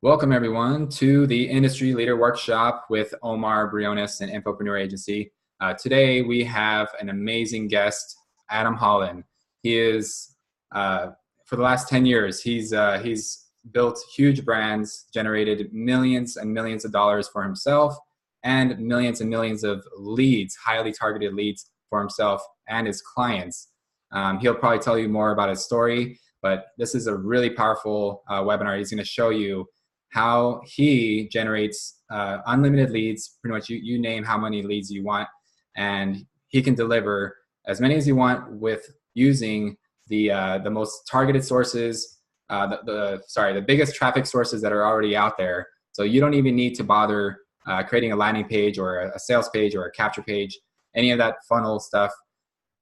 Welcome everyone to the Industry Leader Workshop with Omar Briones and Infopreneur Agency. Today we have an amazing guest, Adam Holland. He is, for the last 10 years, he's built huge brands, generated millions and millions of dollars for himself, and millions of leads, highly targeted leads for himself and his clients. He'll probably tell you more about his story, but this is a really powerful webinar. He's going to show you how he generates unlimited leads. Pretty much you name how many leads you want, and he can deliver as many as you want with using the most targeted sources, the biggest traffic sources that are already out there. So you don't even need to bother creating a landing page or a sales page or a capture page, any of that funnel stuff.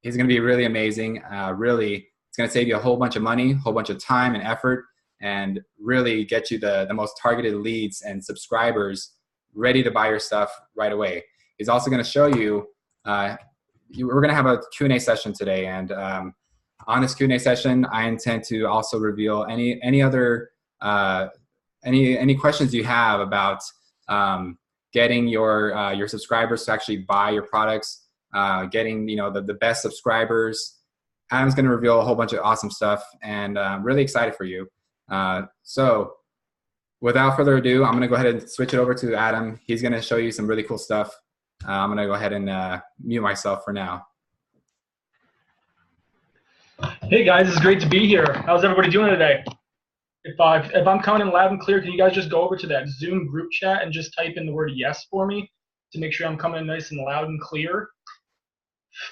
He's going to be really amazing. Really, it's going to save you a whole bunch of money, a whole bunch of time and effort, and really get you the most targeted leads and subscribers ready to buy your stuff right away. He's also going to show you, we're going to have a Q&A session today, and on this Q&A session, I intend to also reveal any other any questions you have about getting your subscribers to actually buy your products, getting the best subscribers. Adam's going to reveal a whole bunch of awesome stuff, and I'm really excited for you. So without further ado, I'm going to go ahead and switch it over to Adam. He's going to show you some really cool stuff. I'm going to go ahead and mute myself for now. Hey guys, it's great to be here. How's everybody doing today? If I'm coming in loud and clear, can you guys just go over to that Zoom group chat and just type in the word yes for me to make sure I'm coming in nice and loud and clear?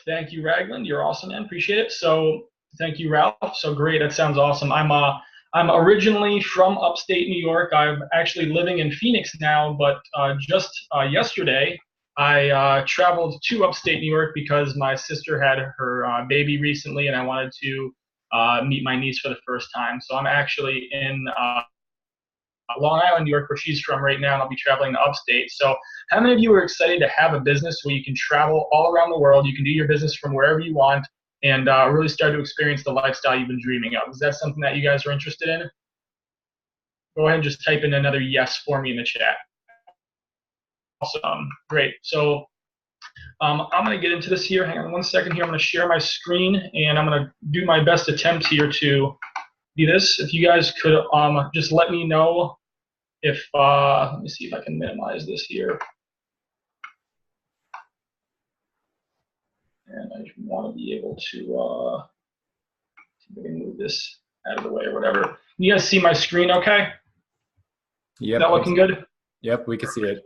Thank you, Ragland. You're awesome, man. Appreciate it. So thank you, Ralph. So great. That sounds awesome. I'm originally from upstate New York. I'm actually living in Phoenix now, but just yesterday I traveled to upstate New York because my sister had her baby recently, and I wanted to meet my niece for the first time. So I'm actually in Long Island, New York, where she's from right now, and I'll be traveling to upstate. So how many of you are excited to have a business where you can travel all around the world, you can do your business from wherever you want, and really start to experience the lifestyle you've been dreaming of? Is that something that you guys are interested in? Go ahead and just type in another yes for me in the chat. Awesome, great. So I'm going to get into this here. Hang on one second here. I'm going to share my screen, and I'm going to do my best attempt here to do this. If you guys could just let me know if, let me see if I can minimize this here. And I want to be able to, see if I can move this out of the way or whatever. You guys see my screen okay? Yep. Is that looking good? Yep, we can see it.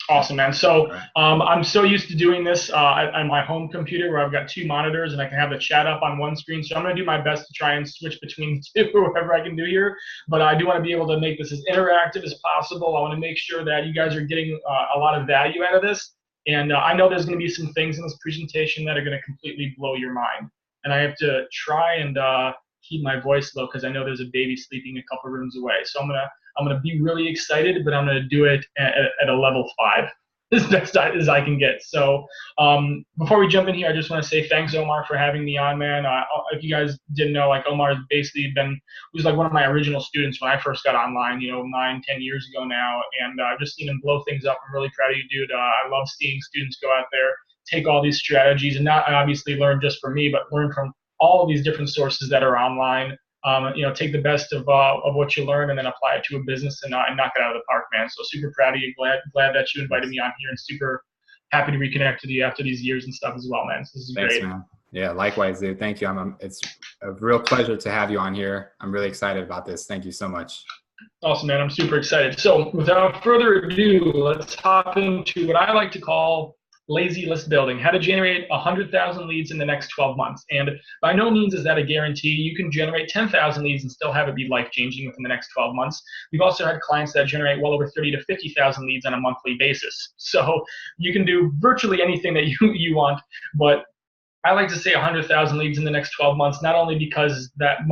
Awesome, man. So I'm so used to doing this on my home computer where I've got two monitors and I can have the chat up on one screen. So I'm going to do my best to try and switch between the two, whatever I can do here. But I do want to be able to make this as interactive as possible. I want to make sure that you guys are getting a lot of value out of this. And I know there's going to be some things in this presentation that are going to completely blow your mind. And I have to try and keep my voice low because I know there's a baby sleeping a couple rooms away. So I'm gonna be really excited, but I'm gonna do it at a level 5 as best as I can get. So before we jump in here, I just want to say thanks, Omar, for having me on, man. If you guys didn't know, like Omar's basically was like one of my original students when I first got online, 9-10 years ago now, and I've just seen him blow things up. I'm really proud of you, dude. I love seeing students go out there, take all these strategies, and not obviously learn just from me, but learn from all of these different sources that are online. Take the best of what you learn and then apply it to a business and knock it out of the park, man. So super proud of you. Glad that you invited me on here, and super happy to reconnect with you after these years and stuff as well, man. So this is Thanks, great. Man. Yeah, likewise, dude. Thank you. It's a real pleasure to have you on here. I'm really excited about this. Thank you so much. Awesome, man. I'm super excited. So without further ado, let's hop into what I like to call lazy list building, how to generate 100,000 leads in the next 12 months. And by no means is that a guarantee. You can generate 10,000 leads and still have it be life-changing within the next 12 months. We've also had clients that generate well over 30 to 50,000 leads on a monthly basis. So you can do virtually anything that you want, but I like to say 100,000 leads in the next 12 months, not only because that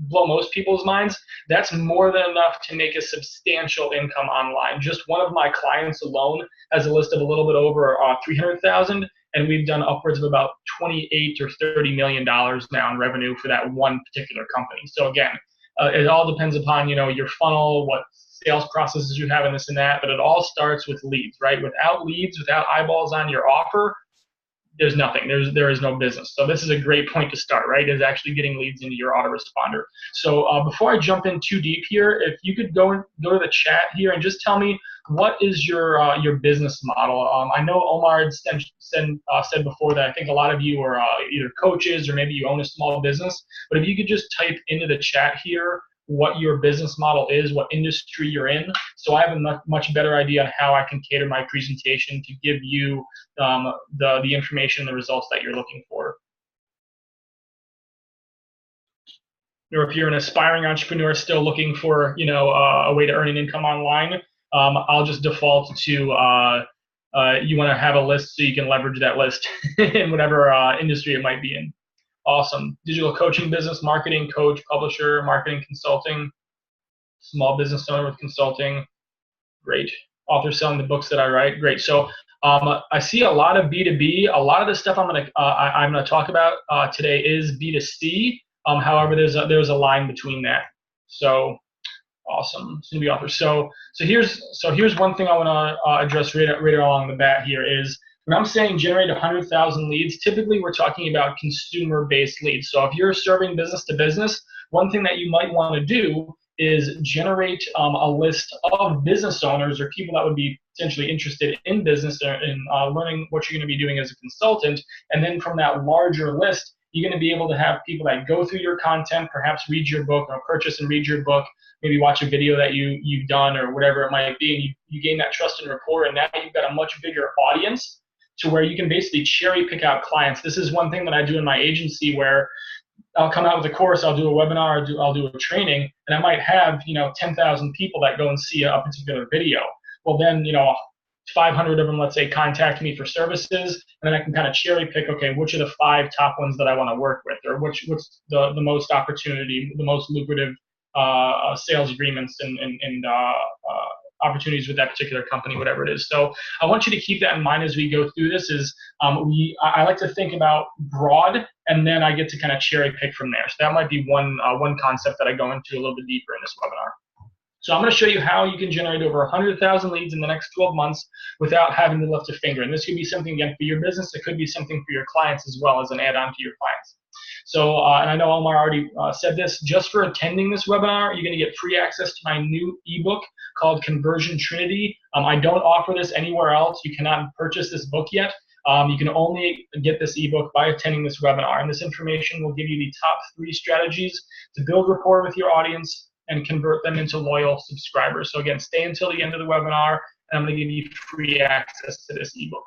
blow most people's minds, that's more than enough to make a substantial income online. Just one of my clients alone has a list of a little bit over 300,000, and we've done upwards of about 28 or 30 million dollars now in revenue for that one particular company. So again, it all depends upon your funnel, what sales processes you have and this and that, but it all starts with leads, right? Without leads, without eyeballs on your offer, there's nothing. There is no business. So this is a great point to start, right? Is actually getting leads into your autoresponder. So before I jump in too deep here, if you could go to the chat here and just tell me what is your business model. I know Omar had said before that I think a lot of you are either coaches or maybe you own a small business. But if you could just type into the chat here what your business model is, what industry you're in, so I have a much better idea on how I can cater my presentation to give you the information and the results that you're looking for. Or if you're an aspiring entrepreneur still looking for, a way to earn an income online, I'll just default to you want to have a list so you can leverage that list in whatever industry it might be in. Awesome. Digital coaching business, marketing coach, publisher, marketing consulting, small business owner with consulting. Great. Author selling the books that I write. Great. So I see a lot of B2B. A lot of the stuff I'm gonna talk about today is B2C. However, there's a line between that. So awesome. It's gonna be author. So here's one thing I want to address right along the bat here is when I'm saying generate 100,000 leads, typically we're talking about consumer-based leads. So if you're serving business to business, one thing that you might want to do is generate a list of business owners or people that would be potentially interested in business or in learning what you're going to be doing as a consultant. And then from that larger list, you're going to be able to have people that go through your content, perhaps read your book or purchase and read your book, maybe watch a video that you've done or whatever it might be, and you gain that trust and rapport, and now you've got a much bigger audience to where you can basically cherry pick out clients. This is one thing that I do in my agency where I'll come out with a course, I'll do a webinar, I'll do a training, and I might have 10,000 people that go and see a particular video. Well, then 500 of them, let's say, contact me for services, and then I can kind of cherry pick, okay, which are the 5 top ones that I want to work with, or what's the most opportunity, the most lucrative sales agreements and opportunities with that particular company, whatever it is. So I want you to keep that in mind as we go through this. I like to think about broad, and then I get to kind of cherry pick from there. So that might be one concept that I go into a little bit deeper in this webinar. So I'm going to show you how you can generate over 100,000 leads in the next 12 months without having to lift a finger. And this could be something, again, for your business. It could be something for your clients as well as an add-on to your clients. So, and I know Omar already said this, just for attending this webinar, you're going to get free access to my new ebook called Conversion Trinity. I don't offer this anywhere else. You cannot purchase this book yet. You can only get this ebook by attending this webinar. And this information will give you the top 3 strategies to build rapport with your audience and convert them into loyal subscribers. So again, stay until the end of the webinar, and I'm going to give you free access to this ebook.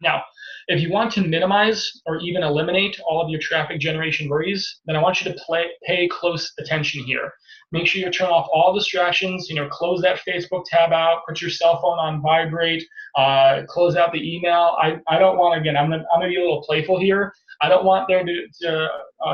Now, if you want to minimize or even eliminate all of your traffic generation worries, then I want you to pay close attention here. Make sure you turn off all distractions, close that Facebook tab out, put your cell phone on vibrate, close out the email. I don't want, again, I'm gonna be a little playful here. I don't want there to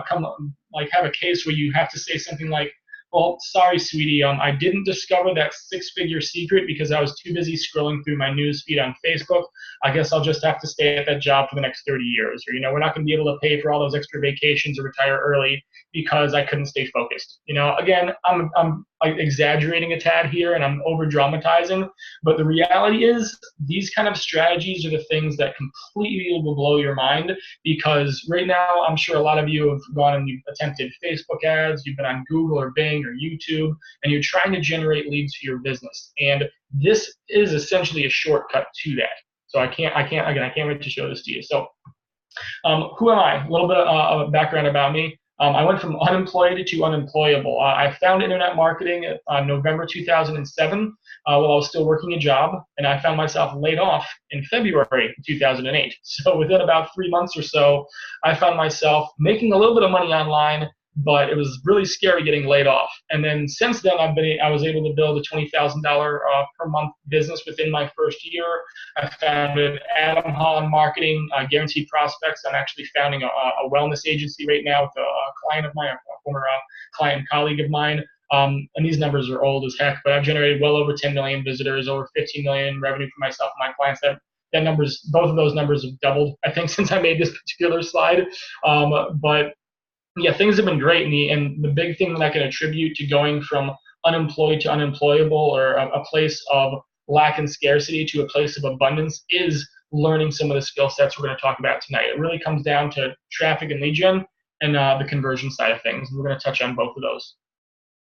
come, like, have a case where you have to say something like, well, sorry, sweetie, I didn't discover that 6-figure secret because I was too busy scrolling through my news feed on Facebook. I guess I'll just have to stay at that job for the next 30 years. Or, we're not going to be able to pay for all those extra vacations or retire early because I couldn't stay focused. Again, I'm exaggerating a tad here and I'm over dramatizing, but the reality is these kind of strategies are the things that completely will blow your mind, because right now I'm sure a lot of you have gone and you've attempted Facebook ads, you've been on Google or Bing or YouTube, and you're trying to generate leads for your business. And this is essentially a shortcut to that. So I can't wait to show this to you. So who am I? A little bit of a background about me. I went from unemployed to unemployable. I found internet marketing in November 2007 while I was still working a job, and I found myself laid off in February 2008. So within about 3 months or so, I found myself making a little bit of money online, but it was really scary getting laid off. And then since then, I was able to build a $20,000 per month business within my first year. I founded Adam Holland Marketing, Guaranteed Prospects. I'm actually founding a wellness agency right now with a client of mine, a former client and colleague of mine. And these numbers are old as heck, but I've generated well over 10 million visitors, over 15 million revenue for myself and my clients. Both of those numbers have doubled, I think, since I made this particular slide. But yeah, things have been great, and the big thing that I can attribute to going from unemployed to unemployable, or a place of lack and scarcity to a place of abundance, is learning some of the skill sets we're going to talk about tonight. It really comes down to traffic and lead gen and the conversion side of things. We're going to touch on both of those.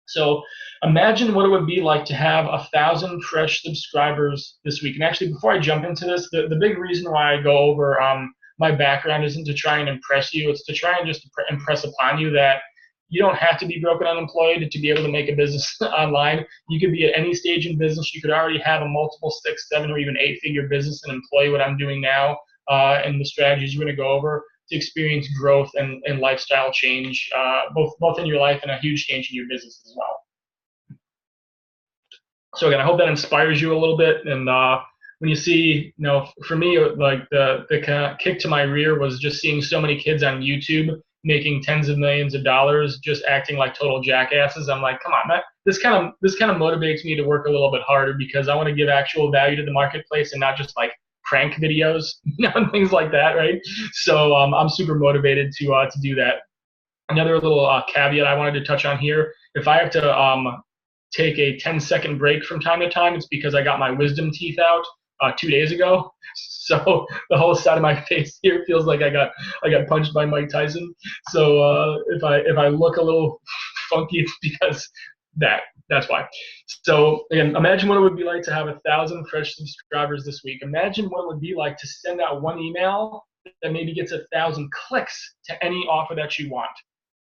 So imagine what it would be like to have 1,000 fresh subscribers this week. And actually, before I jump into this, the big reason why I go over my background isn't to try and impress you. It's to try and just impress upon you that you don't have to be broke and unemployed to be able to make a business online. You could be at any stage in business. You could already have a multiple 6, 7, or even 8-figure business and employ what I'm doing now, and the strategies we're going to go over to experience growth and lifestyle change, both in your life and a huge change in your business as well. So again, I hope that inspires you a little bit. And when you see, for me, like the kind of kick to my rear was just seeing so many kids on YouTube making tens of millions of dollars just acting like total jackasses. I'm like, come on, man. This kind of motivates me to work a little bit harder, because I want to give actual value to the marketplace and not just like prank videos, and things like that, right? So I'm super motivated to do that. Another little caveat I wanted to touch on here: if I have to take a 10-second break from time to time, it's because I got my wisdom teeth out 2 days ago. So the whole side of my face here feels like I got punched by Mike Tyson. So if I look a little funky, it's because that's why. So again, imagine what it would be like to have 1,000 fresh subscribers this week. Imagine what it would be like to send out one email that maybe gets 1,000 clicks to any offer that you want.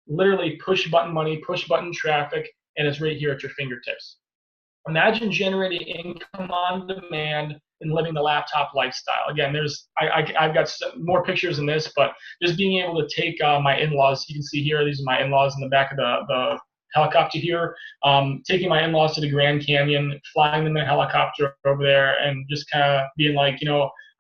Literally push button money, push button traffic, and it's right here at your fingertips. Imagine generating income on demand and living the laptop lifestyle. Again, I've got some more pictures in this, but just being able to take my in-laws. You can see here, these are my in-laws in the back of the helicopter here. Taking my in-laws to the Grand Canyon, flying them in a helicopter over there, and just kind of being like,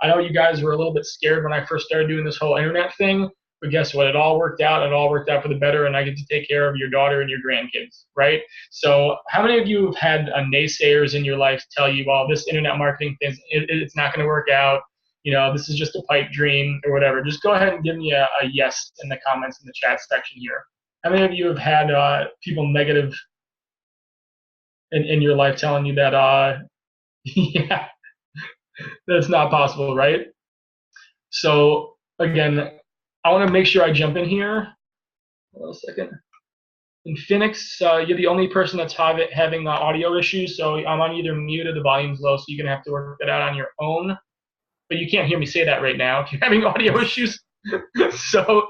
I know you guys were a little bit scared when I first started doing this whole internet thing, but guess what? It all worked out. It all worked out for the better, and I get to take care of your daughter and your grandkids, right? So how many of you have had naysayers in your life tell you, well, this internet marketing thing, it's not going to work out. This is just a pipe dream or whatever. Just go ahead and give me a yes in the comments in the chat section here. How many of you have had people negative in your life telling you that, yeah, that's not possible, right? So again, I want to make sure I jump in here. Hold on a second. In Phoenix, you're the only person that's having audio issues, so I'm on either mute or the volume's low, so you're going to have to work that out on your own. But you can't hear me say that right now if you're having audio issues. So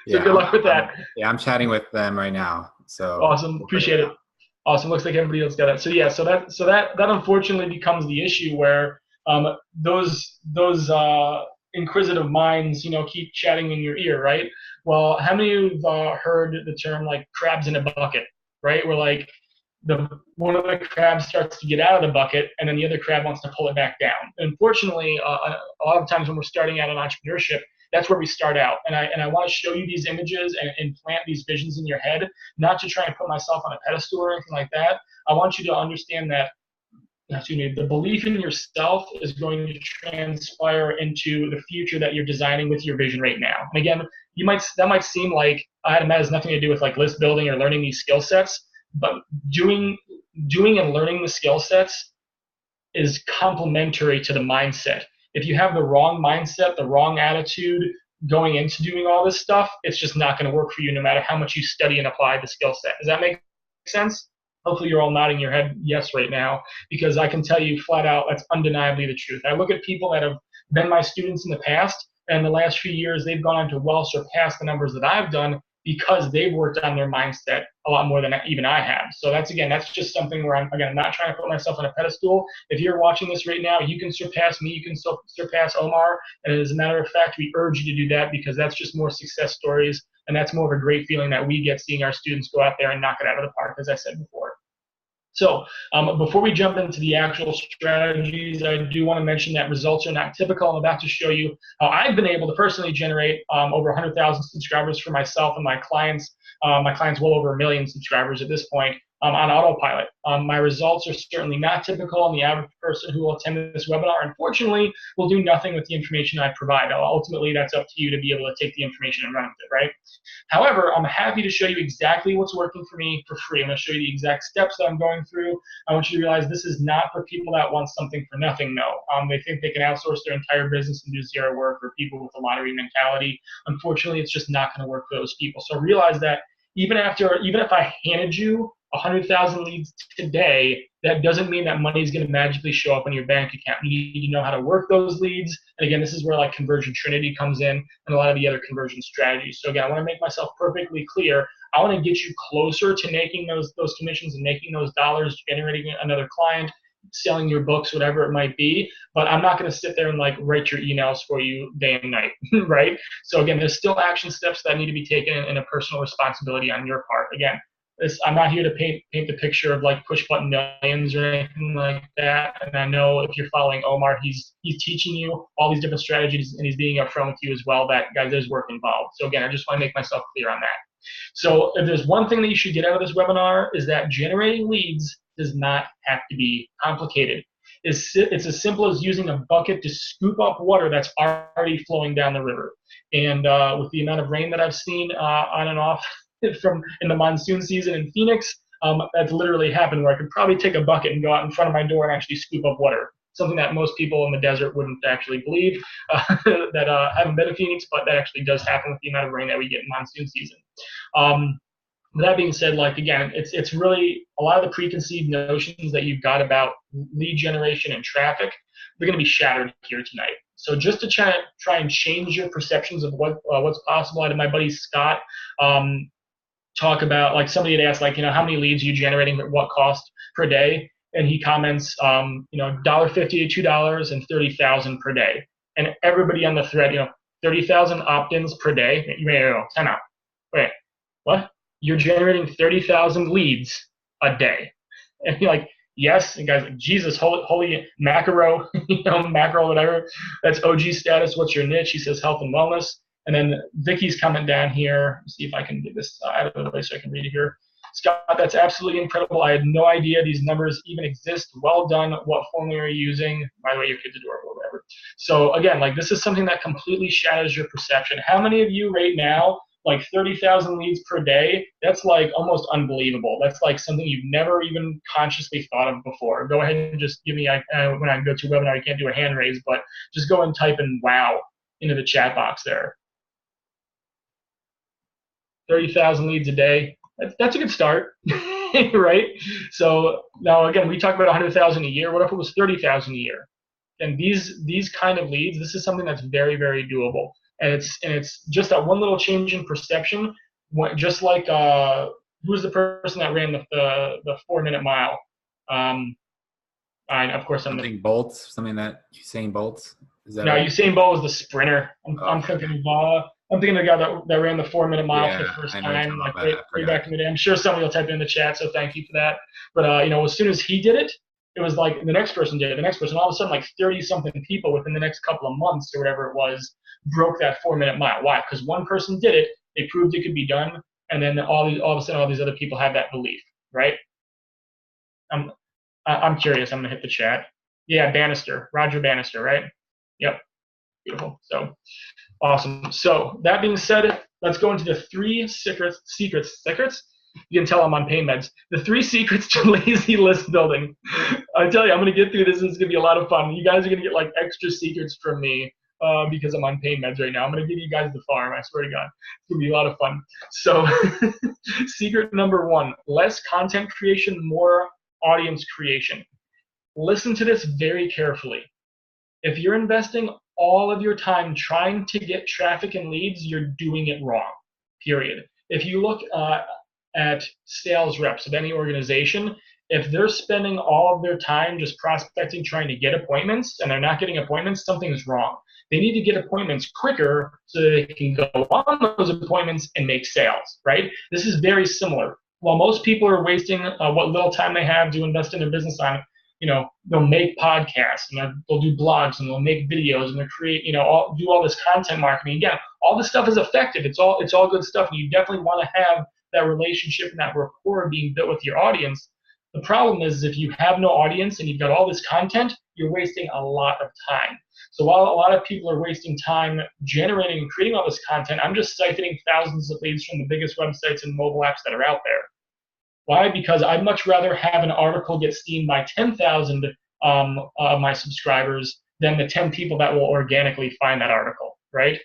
good luck with that. I'm chatting with them right now. So awesome. Appreciate it. Awesome. Looks like everybody else got it. So yeah, so that unfortunately becomes the issue where those inquisitive minds, keep chatting in your ear, right? Well, how many of you have heard the term like crabs in a bucket, right? Where like one of the crabs starts to get out of the bucket, and then the other crab wants to pull it back down. Unfortunately, a lot of times when we're starting out in entrepreneurship, that's where we start out. And I want to show you these images and plant these visions in your head, not to try and put myself on a pedestal or anything like that. I want you to understand that the belief in yourself is going to transpire into the future that you're designing with your vision right now. And again, that might seem like that has nothing to do with like list building or learning these skill sets, but doing and learning the skill sets is complementary to the mindset. If you have the wrong mindset, the wrong attitude going into doing all this stuff, it's just not going to work for you no matter how much you study and apply the skill set. Does that make sense? Hopefully you're all nodding your head yes right now, because I can tell you flat out that's undeniably the truth. I look at people that have been my students in the past, and in the last few years they've gone on to well surpass the numbers that I've done because they've worked on their mindset a lot more than even I have. So that's just something where I'm not trying to put myself on a pedestal. If you're watching this right now, you can surpass me, you can surpass Omar, and as a matter of fact, we urge you to do that, because that's just more success stories, and that's more of a great feeling that we get seeing our students go out there and knock it out of the park, as I said before. So before we jump into the actual strategies, I do want to mention that results are not typical. I'm about to show you how I've been able to personally generate over 100,000 subscribers for myself and my clients. My clients well over 1 million subscribers at this point on autopilot. My results are certainly not typical, and the average person who will attend this webinar, unfortunately, will do nothing with the information I provide. Ultimately, that's up to you to be able to take the information and run with it, right? However, I'm happy to show you exactly what's working for me for free. I'm going to show you the exact steps that I'm going through. I want you to realize this is not for people that want something for nothing, no. They think they can outsource their entire business and do zero work, or people with a lottery mentality. Unfortunately, it's just not going to work for those people. So realize that even if I handed you 100,000 leads today, that doesn't mean that money is going to magically show up on your bank account. You need to know how to work those leads. And again, this is where like conversion trinity comes in and a lot of the other conversion strategies. So again, I want to make myself perfectly clear. I want to get you closer to making those commissions and making those dollars, generating another client, selling your books, whatever it might be. But I'm not going to sit there and like write your emails for you day and night, right? So again, there's still action steps that need to be taken and a personal responsibility on your part. Again, I'm not here to paint the picture of like push button millions or anything like that. And I know if you're following Omar, he's teaching you all these different strategies, and he's being upfront with you as well that, guys, there's work involved. So again, I just want to make myself clear on that. So if there's one thing that you should get out of this webinar, is that generating leads does not have to be complicated. It's as simple as using a bucket to scoop up water that's already flowing down the river. And with the amount of rain that I've seen on and off from in the monsoon season in Phoenix, that's literally happened, where I could probably take a bucket and go out in front of my door and actually scoop up water. Something that most people in the desert wouldn't actually believe, that haven't been to Phoenix, but that actually does happen with the amount of rain that we get in monsoon season. With that being said, like again, it's really a lot of the preconceived notions that you've got about lead generation and traffic, they're going to be shattered here tonight. So just to try and change your perceptions of what's possible, I had my buddy Scott talk about, like, somebody had asked, like, how many leads are you generating at what cost per day? And he comments, $1.50 to $2 and 30,000 per day. And everybody on the thread, 30,000 opt-ins per day. Time out. Wait, what? You're generating 30,000 leads a day. And you're like, yes. And guys, like, Jesus, holy macro, macro, whatever. That's OG status. What's your niche? He says health and wellness. And then Vicky's comment down here. Let's see if I can get this out of the way so I can read it here. Scott, that's absolutely incredible. I had no idea these numbers even exist. Well done. What formula are you using? By the way, your kid's adorable or whatever. So again, like, this is something that completely shatters your perception. How many of you right now, like 30,000 leads per day, that's like almost unbelievable. That's like something you've never even consciously thought of before. Go ahead and just give me, when I go to a webinar, I can't do a hand raise, but just go and type in wow into the chat box there. 30,000 leads a day. That's a good start, right? So now again, we talk about 100,000 a year. What if it was 30,000 a year? And these kind of leads, this is something that's very, very doable. And it's just that one little change in perception. Just like who's the person that ran the 4-minute mile? Of course, something Bolt, something that Usain Bolt. Is that no, right? Usain Bolt was the sprinter. I'm thinking of the guy that ran the 4-minute mile for the first time, like way back in the day. I'm sure somebody will type it in the chat, so thank you for that. But as soon as he did it, it was like the next person did it, the next person. All of a sudden, like 30-something people within the next couple of months or whatever it was broke that 4-minute mile. Why? Because one person did it, they proved it could be done, and then all of a sudden, all these other people have that belief, right? I'm curious. I'm gonna hit the chat. Yeah, Bannister, Roger Bannister, right? Yep, beautiful. So awesome. So that being said, let's go into the 3 secrets. You can tell I'm on pain meds. The 3 secrets to lazy list building. I tell you, I'm going to get through this. It's going to be a lot of fun. You guys are going to get like extra secrets from me because I'm on pain meds right now. I'm going to give you guys the farm. I swear to God. It's going to be a lot of fun. So secret number 1, less content creation, more audience creation. Listen to this very carefully. If you're investing all of your time trying to get traffic and leads, you're doing it wrong, period. If you look at sales reps of any organization, if they're spending all of their time just prospecting, trying to get appointments, and they're not getting appointments, something's wrong. They need to get appointments quicker so they can go on those appointments and make sales, right? This is very similar. While most people are wasting what little time they have to invest in their business on, they'll make podcasts and they'll do blogs and they'll make videos and they'll create, do all this content marketing. Again, all this stuff is effective. It's all good stuff. And you definitely want to have that relationship and that rapport being built with your audience. The problem is if you have no audience and you've got all this content, you're wasting a lot of time. So while a lot of people are wasting time generating and creating all this content, I'm just siphoning thousands of leads from the biggest websites and mobile apps that are out there. Why? Because I'd much rather have an article get seen by 10,000 of my subscribers than the 10 people that will organically find that article, right?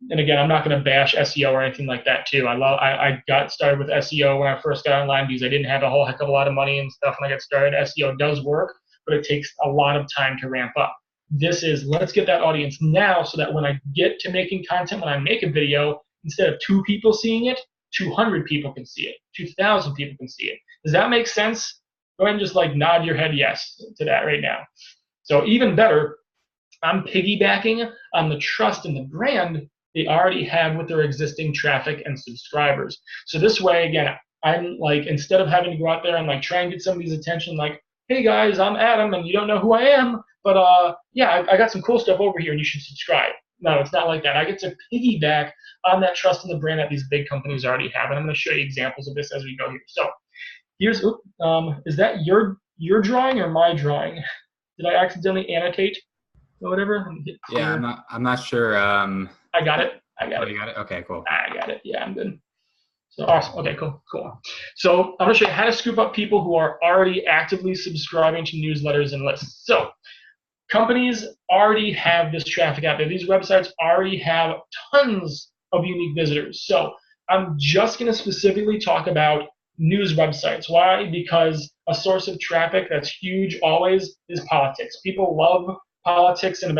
And again, I'm not going to bash SEO or anything like that too. I got started with SEO when I first got online because I didn't have a whole heck of a lot of money and stuff when I got started. SEO does work, but it takes a lot of time to ramp up. This is, let's get that audience now so that when I get to making content, when I make a video, instead of 2 people seeing it, 200 people can see it, 2,000 people can see it. Does that make sense? Go ahead and just like nod your head yes to that right now. So even better, I'm piggybacking on the trust and the brand they already have with their existing traffic and subscribers. So this way, again, I'm like, instead of having to go out there and like try and get somebody's attention, like, hey guys, I'm Adam and you don't know who I am, but yeah, I got some cool stuff over here and you should subscribe. No, it's not like that. I get to piggyback on that trust in the brand that these big companies already have. And I'm going to show you examples of this as we go here. So here's, is that your drawing or my drawing? Did I accidentally annotate or whatever? Yeah, I'm not sure. I got it. You got it? Okay, cool. I got it. Yeah, I'm good. So awesome. Okay, cool. So I'm going to show you how to scoop up people who are already actively subscribing to newsletters and lists. So companies already have this traffic out there. These websites already have tons of unique visitors. So I'm just going to specifically talk about news websites. Why? Because a source of traffic that's huge always is politics. People love politics and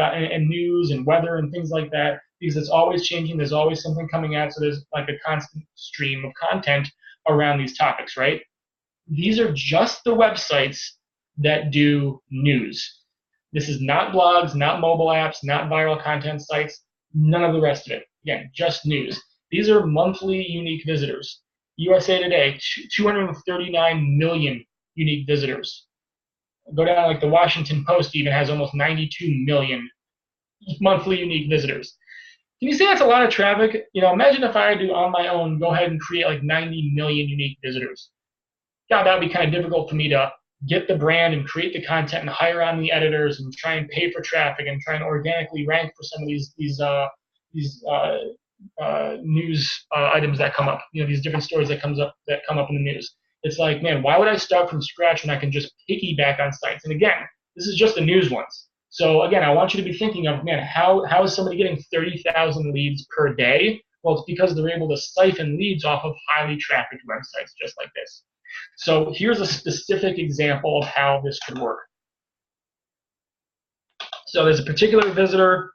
news and weather and things like that because it's always changing. There's always something coming out. So there's like a constant stream of content around these topics, right? These are just the websites that do news. This is not blogs, not mobile apps, not viral content sites, none of the rest of it. Again, just news. These are monthly unique visitors. USA Today, 239 million unique visitors. Go down like the Washington Post even has almost 92 million monthly unique visitors. Can you say that's a lot of traffic? You know, imagine if I do on my own, go ahead and create like 90 million unique visitors. God, that would be kind of difficult for me to get the brand and create the content and hire on the editors and try and pay for traffic and try and organically rank for some of these news items that come up. You know, these different stories that come up in the news. It's like, man, why would I start from scratch when I can just piggyback on sites? And again, this is just the news ones. So again, I want you to be thinking of, man, how is somebody getting 30,000 leads per day? Well, it's because they're able to siphon leads off of highly trafficked websites just like this. So here's a specific example of how this could work. So there's a particular visitor.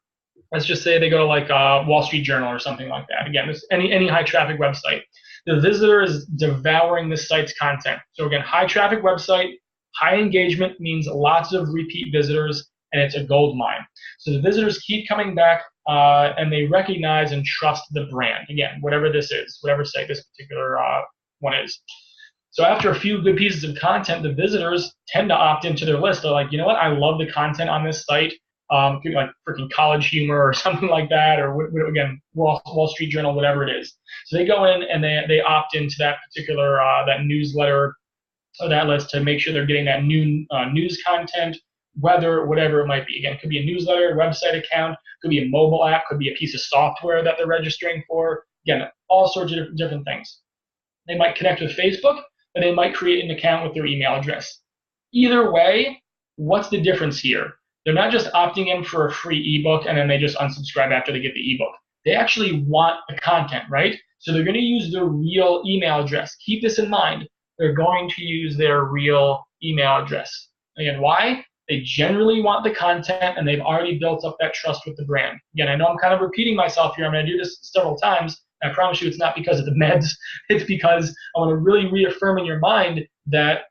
Let's just say they go to like Wall Street Journal or something like that. Again, this any high traffic website. The visitor is devouring the site's content. So again, high traffic website, high engagement means lots of repeat visitors, and it's a gold mine. So the visitors keep coming back, and they recognize and trust the brand. Again, whatever this is, whatever site this particular one is. So after a few good pieces of content, the visitors tend to opt into their list. They're like, you know what, I love the content on this site. Could be like freaking College Humor or something like that, or again, Wall Street Journal, whatever it is. So they go in and they opt into that particular that newsletter or that list to make sure they're getting that new news content, weather, whatever it might be. Again, it could be a newsletter, website account, could be a mobile app, could be a piece of software that they're registering for. Again, all sorts of different things. They might connect with Facebook, or they might create an account with their email address. Either way, what's the difference here? They're not just opting in for a free ebook and then they just unsubscribe after they get the ebook. They actually want the content, right? So they're going to use their real email address. Keep this in mind. They're going to use their real email address. Again, why? They generally want the content and they've already built up that trust with the brand. Again, I know I'm kind of repeating myself here. I'm going to do this several times. I promise you it's not because of the meds. It's because I want to really reaffirm in your mind that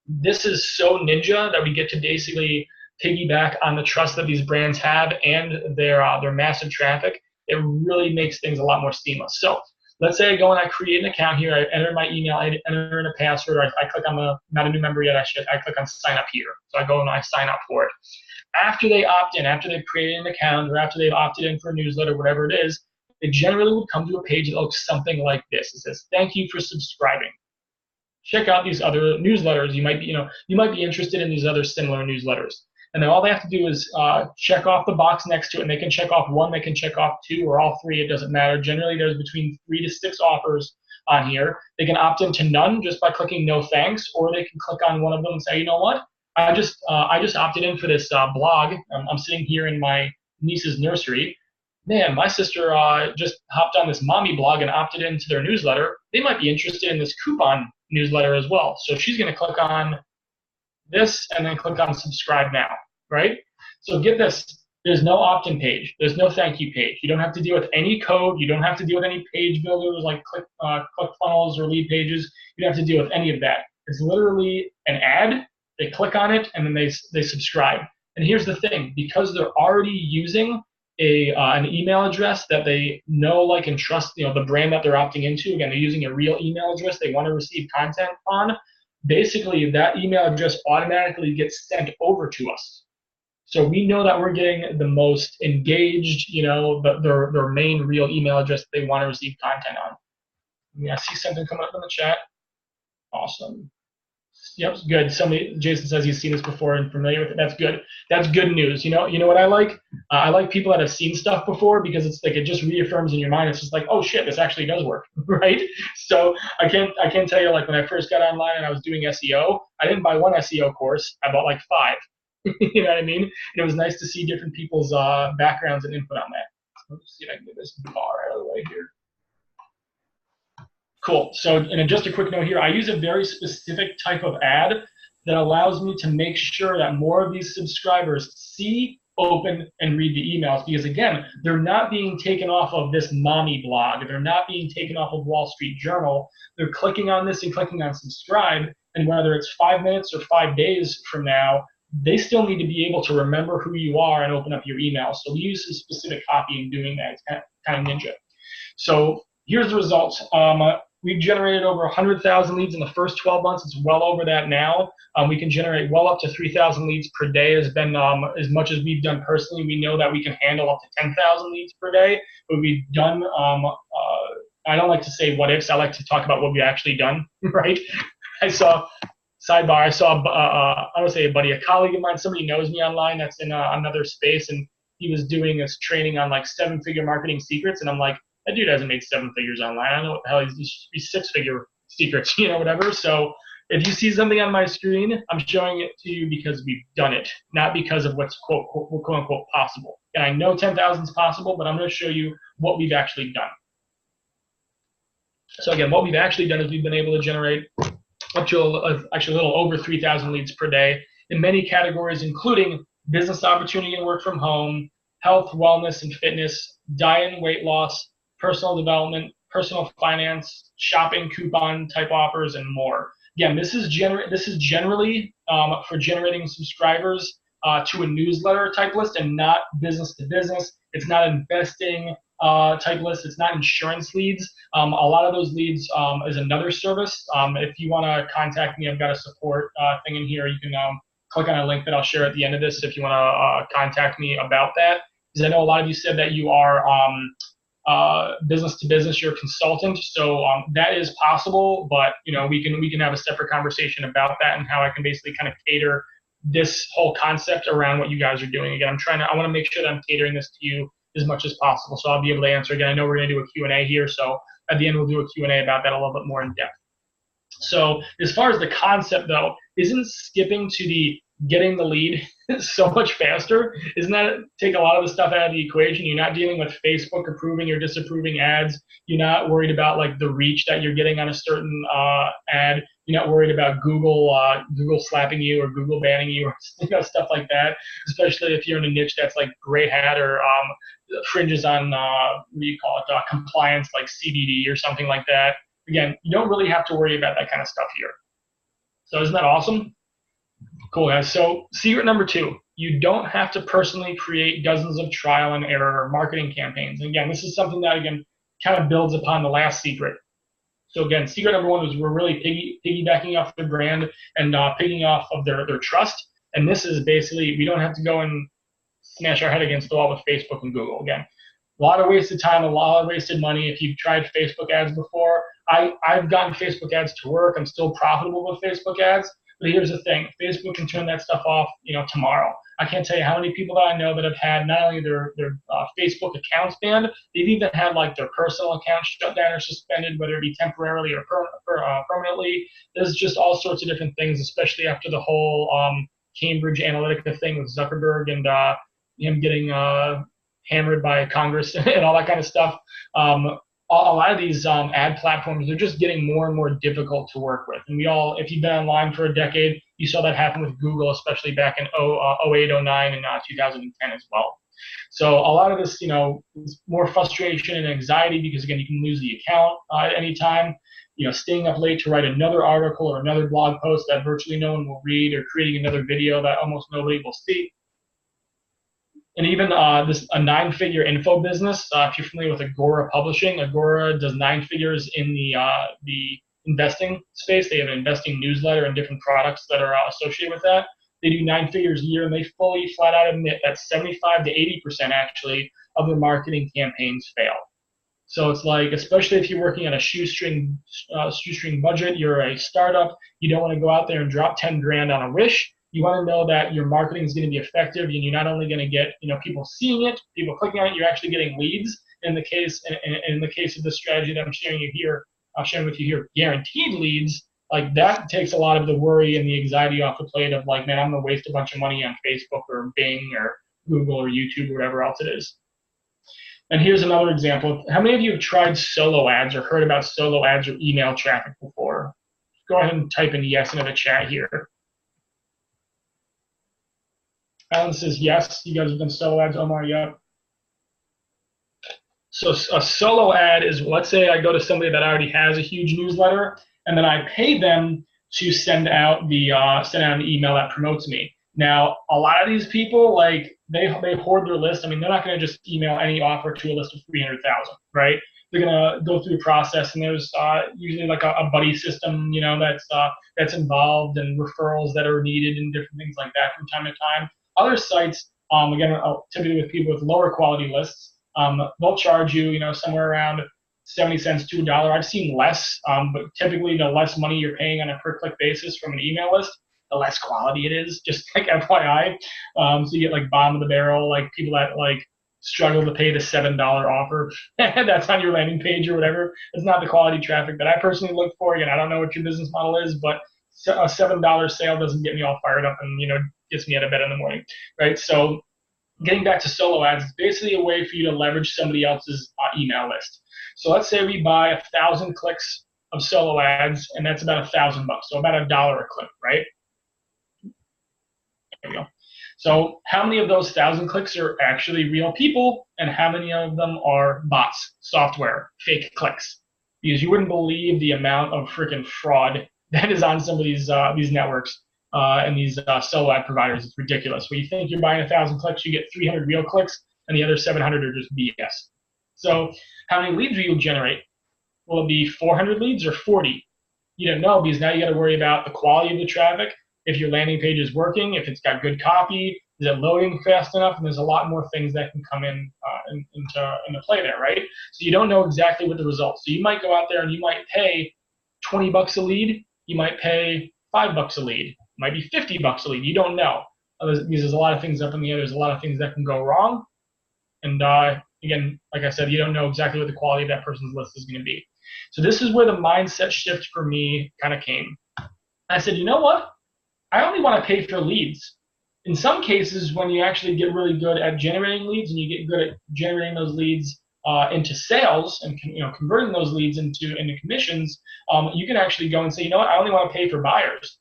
this is so ninja that we get to basically piggyback on the trust that these brands have and their massive traffic. It really makes things a lot more seamless. So let's say I go and I create an account here. I enter my email, I enter in a password. I click on not a new member yet. I click on sign up here. So I go and I sign up for it. After they opt in, after they've created an account, or after they've opted in for a newsletter, whatever it is, they generally would come to a page that looks something like this. It says, "Thank you for subscribing. Check out these other newsletters. You might be interested in these other similar newsletters." And then all they have to do is check off the box next to it, and they can check off one, they can check off two, or all three. It doesn't matter. Generally, there's between 3 to 6 offers on here. They can opt into none just by clicking no thanks, or they can click on one of them and say, you know what? I just opted in for this blog. I'm sitting here in my niece's nursery. Man, my sister just hopped on this mommy blog and opted into their newsletter. They might be interested in this coupon newsletter as well. So she's going to click on this and then click on subscribe now, right? So get this, there's no opt-in page. There's no thank you page. You don't have to deal with any code. You don't have to deal with any page builders like ClickFunnels or lead pages. You don't have to deal with any of that. It's literally an ad. They click on it and then they subscribe. And here's the thing, because they're already using an email address that they know, like, and trust, the brand that they're opting into. Again, they're using a real email address they want to receive content on. Basically, that email address automatically gets sent over to us. So we know that we're getting the most engaged, their main real email address they want to receive content on. I see something coming up in the chat. Awesome. Yep, good. Jason says he's seen this before and familiar with it. That's good. That's good news. You know what I like? I like people that have seen stuff before, because it's like it just reaffirms in your mind. It's just like, oh shit, this actually does work, right? So I can't tell you, like, when I first got online and I was doing SEO, I didn't buy one SEO course. I bought like 5. You know what I mean? And it was nice to see different people's backgrounds and input on that. Let's see if I can get this bar out of the way here. Cool. So, and just a quick note here, I use a very specific type of ad that allows me to make sure that more of these subscribers see, open, and read the emails, because again, they're not being taken off of this mommy blog. They're not being taken off of Wall Street Journal. They're clicking on this and clicking on subscribe, and whether it's 5 minutes or 5 days from now, they still need to be able to remember who you are and open up your email. So we use some specific copy in doing that. It's kind of ninja. So here's the results. We've generated over 100,000 leads in the first 12 months. It's well over that now. We can generate well up to 3,000 leads per day. Has been as much as we've done personally. We know that we can handle up to 10,000 leads per day. But we've done, I don't like to say what ifs. I like to talk about what we've actually done, right? I saw I would say a buddy, a colleague of mine, somebody knows me online that's in another space, and he was doing this training on like 7-figure marketing secrets. And I'm like, that dude hasn't made 7 figures online. I don't know what the hell he's 6-figure secrets, whatever. So if you see something on my screen, I'm showing it to you because we've done it, not because of what's quote unquote possible. And I know 10,000 is possible, but I'm going to show you what we've actually done. So again, what we've actually done is we've been able to generate up to actually a little over 3,000 leads per day in many categories, including business opportunity and work from home, health, wellness, and fitness, diet and weight loss, personal development, personal finance, shopping coupon type offers, and more. Again, this is generally for generating subscribers to a newsletter type list and not business to business. It's not investing type list. It's not insurance leads. A lot of those leads is another service. If you want to contact me, I've got a support thing in here. You can click on a link that I'll share at the end of this if you want to contact me about that. Because I know a lot of you said that you are business to business, you're a consultant, so that is possible. But we can have a separate conversation about that and how I can basically kind of cater this whole concept around what you guys are doing. Again, I want to make sure that I'm catering this to you as much as possible, so I'll be able to answer. Again, I know we're going to do a Q&A here, so at the end we'll do a Q&A about that a little bit more in depth. So as far as the concept though, isn't skipping to the getting the lead so much faster? Isn't that take a lot of the stuff out of the equation? You're not dealing with Facebook approving or disapproving ads. You're not worried about like the reach that you're getting on a certain ad. You're not worried about Google slapping you or Google banning you or stuff like that, especially if you're in a niche that's like gray hat or fringes on what do you call it, compliance, like CBD or something like that. Again, you don't really have to worry about that kind of stuff here. So isn't that awesome? Cool, guys. So secret number 2, you don't have to personally create dozens of trial and error marketing campaigns. And again, this is something that, again, kind of builds upon the last secret. So again, secret number 1 is we're really piggybacking off their brand and pigging off of their trust. And this is basically, we don't have to go and smash our head against the wall with Facebook and Google. Again, A lot of wasted time, a lot of wasted money. If you've tried Facebook ads before, I've gotten Facebook ads to work. I'm still profitable with Facebook ads. But here's the thing, Facebook can turn that stuff off, tomorrow. I can't tell you how many people that I know that have had not only their Facebook accounts banned, they've even had like their personal accounts shut down or suspended, whether it be temporarily or permanently. There's just all sorts of different things, especially after the whole Cambridge Analytica thing with Zuckerberg and him getting hammered by Congress and all that kind of stuff. A lot of these ad platforms, they're just getting more and more difficult to work with. And if you've been online for a decade, you saw that happen with Google, especially back in 08, 09, and 2010 as well. So a lot of this, is more frustration and anxiety because, again, you can lose the account at any time. Staying up late to write another article or another blog post that virtually no one will read, or creating another video that almost nobody will see. And even a 9-figure info business, if you're familiar with Agora Publishing, Agora does 9 figures in the investing space. They have an investing newsletter and different products that are associated with that. They do 9 figures a year, and they fully flat out admit that 75 to 80% actually of their marketing campaigns fail. So it's like, especially if you're working on a shoestring budget, you're a startup, you don't want to go out there and drop 10 grand on a wish. You want to know that your marketing is going to be effective, and you're not only going to get people seeing it, people clicking on it, you're actually getting leads. In the case of the strategy that I'm sharing with you here, guaranteed leads. Like, that takes a lot of the worry and the anxiety off the plate of like, man, I'm going to waste a bunch of money on Facebook or Bing or Google or YouTube or whatever else it is. And here's another example. How many of you have tried solo ads or heard about solo ads or email traffic before? Go ahead and type in yes into the chat here. Alan says yes. You guys have done solo ads. Omar, yep. So a solo ad is, let's say I go to somebody that already has a huge newsletter, and then I pay them to send out an email that promotes me. Now, a lot of these people, like, they hoard their list. I mean, they're not going to just email any offer to a list of 300,000, right? They're going to go through a process, and there's usually like a buddy system, that's involved, and referrals that are needed and different things like that from time to time. Other sites, again, typically with people with lower quality lists, they'll charge you, somewhere around 70 cents to $1. I've seen less, but typically the less money you're paying on a per-click basis from an email list, the less quality it is, just like FYI. So you get like bottom of the barrel, like people that like struggle to pay the $7 offer that's on your landing page or whatever. It's not the quality traffic that I personally look for. Again, I don't know what your business model is, but a $7 sale doesn't get me all fired up and, gets me out of bed in the morning, right? So getting back to solo ads, it's basically a way for you to leverage somebody else's email list. So let's say we buy 1,000 clicks of solo ads, and that's about $1,000, so about $1 a click, right? There we go. So how many of those 1,000 clicks are actually real people, and how many of them are bots, software, fake clicks? Because you wouldn't believe the amount of freaking fraud that is on some of these networks and these solo ad providers. It's ridiculous. When you think you're buying 1,000 clicks, you get 300 real clicks, and the other 700 are just BS. So how many leads will you generate? Will it be 400 leads or 40? You don't know, because now you got to worry about the quality of the traffic, if your landing page is working, if it's got good copy, is it loading fast enough, and there's a lot more things that can come into play there, right? So you don't know exactly what the results. So you might go out there and you might pay $20 a lead, you might pay $5 a lead, it might be $50 a lead. You don't know, because there's a lot of things up in the air. There's a lot of things that can go wrong, and again, like I said, you don't know exactly what the quality of that person's list is going to be. So this is where the mindset shift for me kind of came. I said, you know what? I only want to pay for leads. In some cases, when you actually get really good at generating leads and you get good at generating those leads into sales and converting those leads into commissions, you can actually go and say, you know what? I only want to pay for buyers,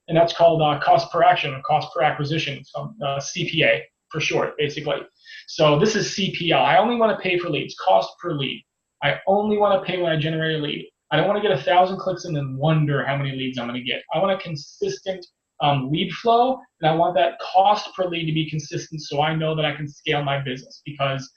and that's called cost per action or cost per acquisition, so CPA for short, basically. So this is CPL. I only want to pay for leads, cost per lead. I only want to pay when I generate a lead. I don't want to get 1,000 clicks and then wonder how many leads I'm going to get. I want a consistent lead flow, and I want that cost per lead to be consistent so I know that I can scale my business. Because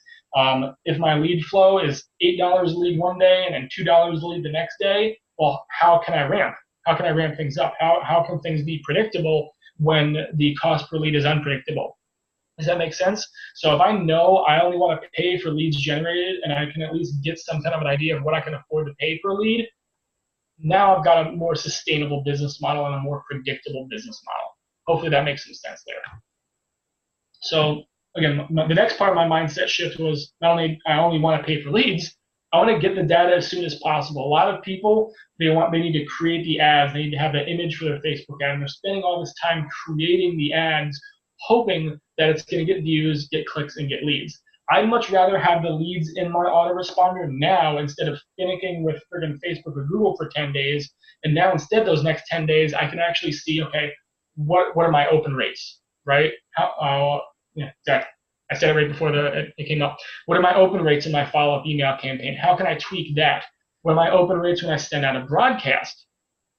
if my lead flow is $8 a lead one day and then $2 a lead the next day, well, how can I ramp? How can I ramp things up? How can things be predictable when the cost per lead is unpredictable? Does that make sense? So if I know I only want to pay for leads generated and I can at least get some kind of an idea of what I can afford to pay per lead, now I've got a more sustainable business model and a more predictable business model. Hopefully that makes some sense there. So again, the next part of my mindset shift was not only I only want to pay for leads, I want to get the data as soon as possible. A lot of people, they need to create the ads. They need to have the image for their Facebook ad. And they're spending all this time creating the ads, hoping that it's going to get views, get clicks, and get leads. I'd much rather have the leads in my autoresponder now instead of finicking with friggin' Facebook or Google for 10 days. And now instead, those next 10 days, I can actually see, okay, what are my open rates, right? Yeah, exactly. I said it right before it came up. What are my open rates in my follow-up email campaign? How can I tweak that? What are my open rates when I send out a broadcast?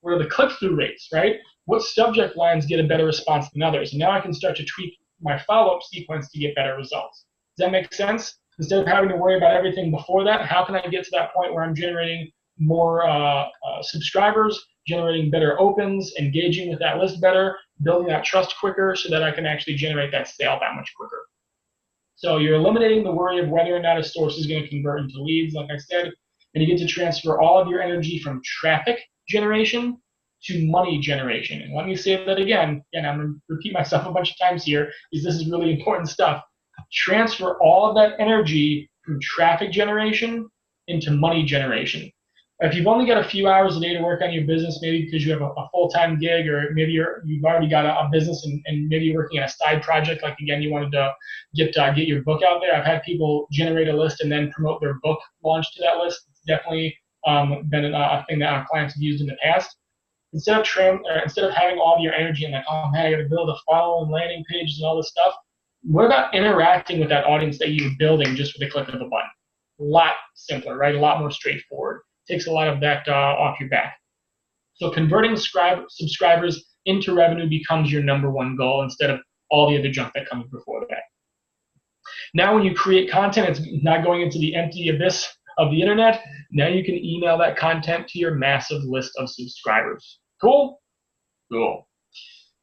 What are the click-through rates, right? What subject lines get a better response than others? And now I can start to tweak my follow-up sequence to get better results. Does that make sense? Instead of having to worry about everything before that, how can I get to that point where I'm generating more subscribers, generating better opens, engaging with that list better, building that trust quicker so that I can actually generate that sale that much quicker? So you're eliminating the worry of whether or not a source is going to convert into leads, like I said, and you get to transfer all of your energy from traffic generation to money generation. And let me say that again, and I'm going to repeat myself a bunch of times here, because this is really important stuff. Transfer all of that energy from traffic generation into money generation. If you've only got a few hours a day to work on your business, maybe because you have a full-time gig, or maybe you've already got a business and maybe you're working on a side project, like again, you wanted to get your book out there. I've had people generate a list and then promote their book launch to that list. It's definitely been a thing that our clients have used in the past. Instead of having all of your energy and like, oh man, I got to build a funnel and landing pages and all this stuff, what about interacting with that audience that you're building just with a click of a button? A lot simpler, right? A lot more straightforward. Takes a lot of that off your back. So converting subscribers into revenue becomes your number one goal instead of all the other junk that comes before that. Now when you create content, it's not going into the empty abyss of the internet. Now you can email that content to your massive list of subscribers. Cool? Cool.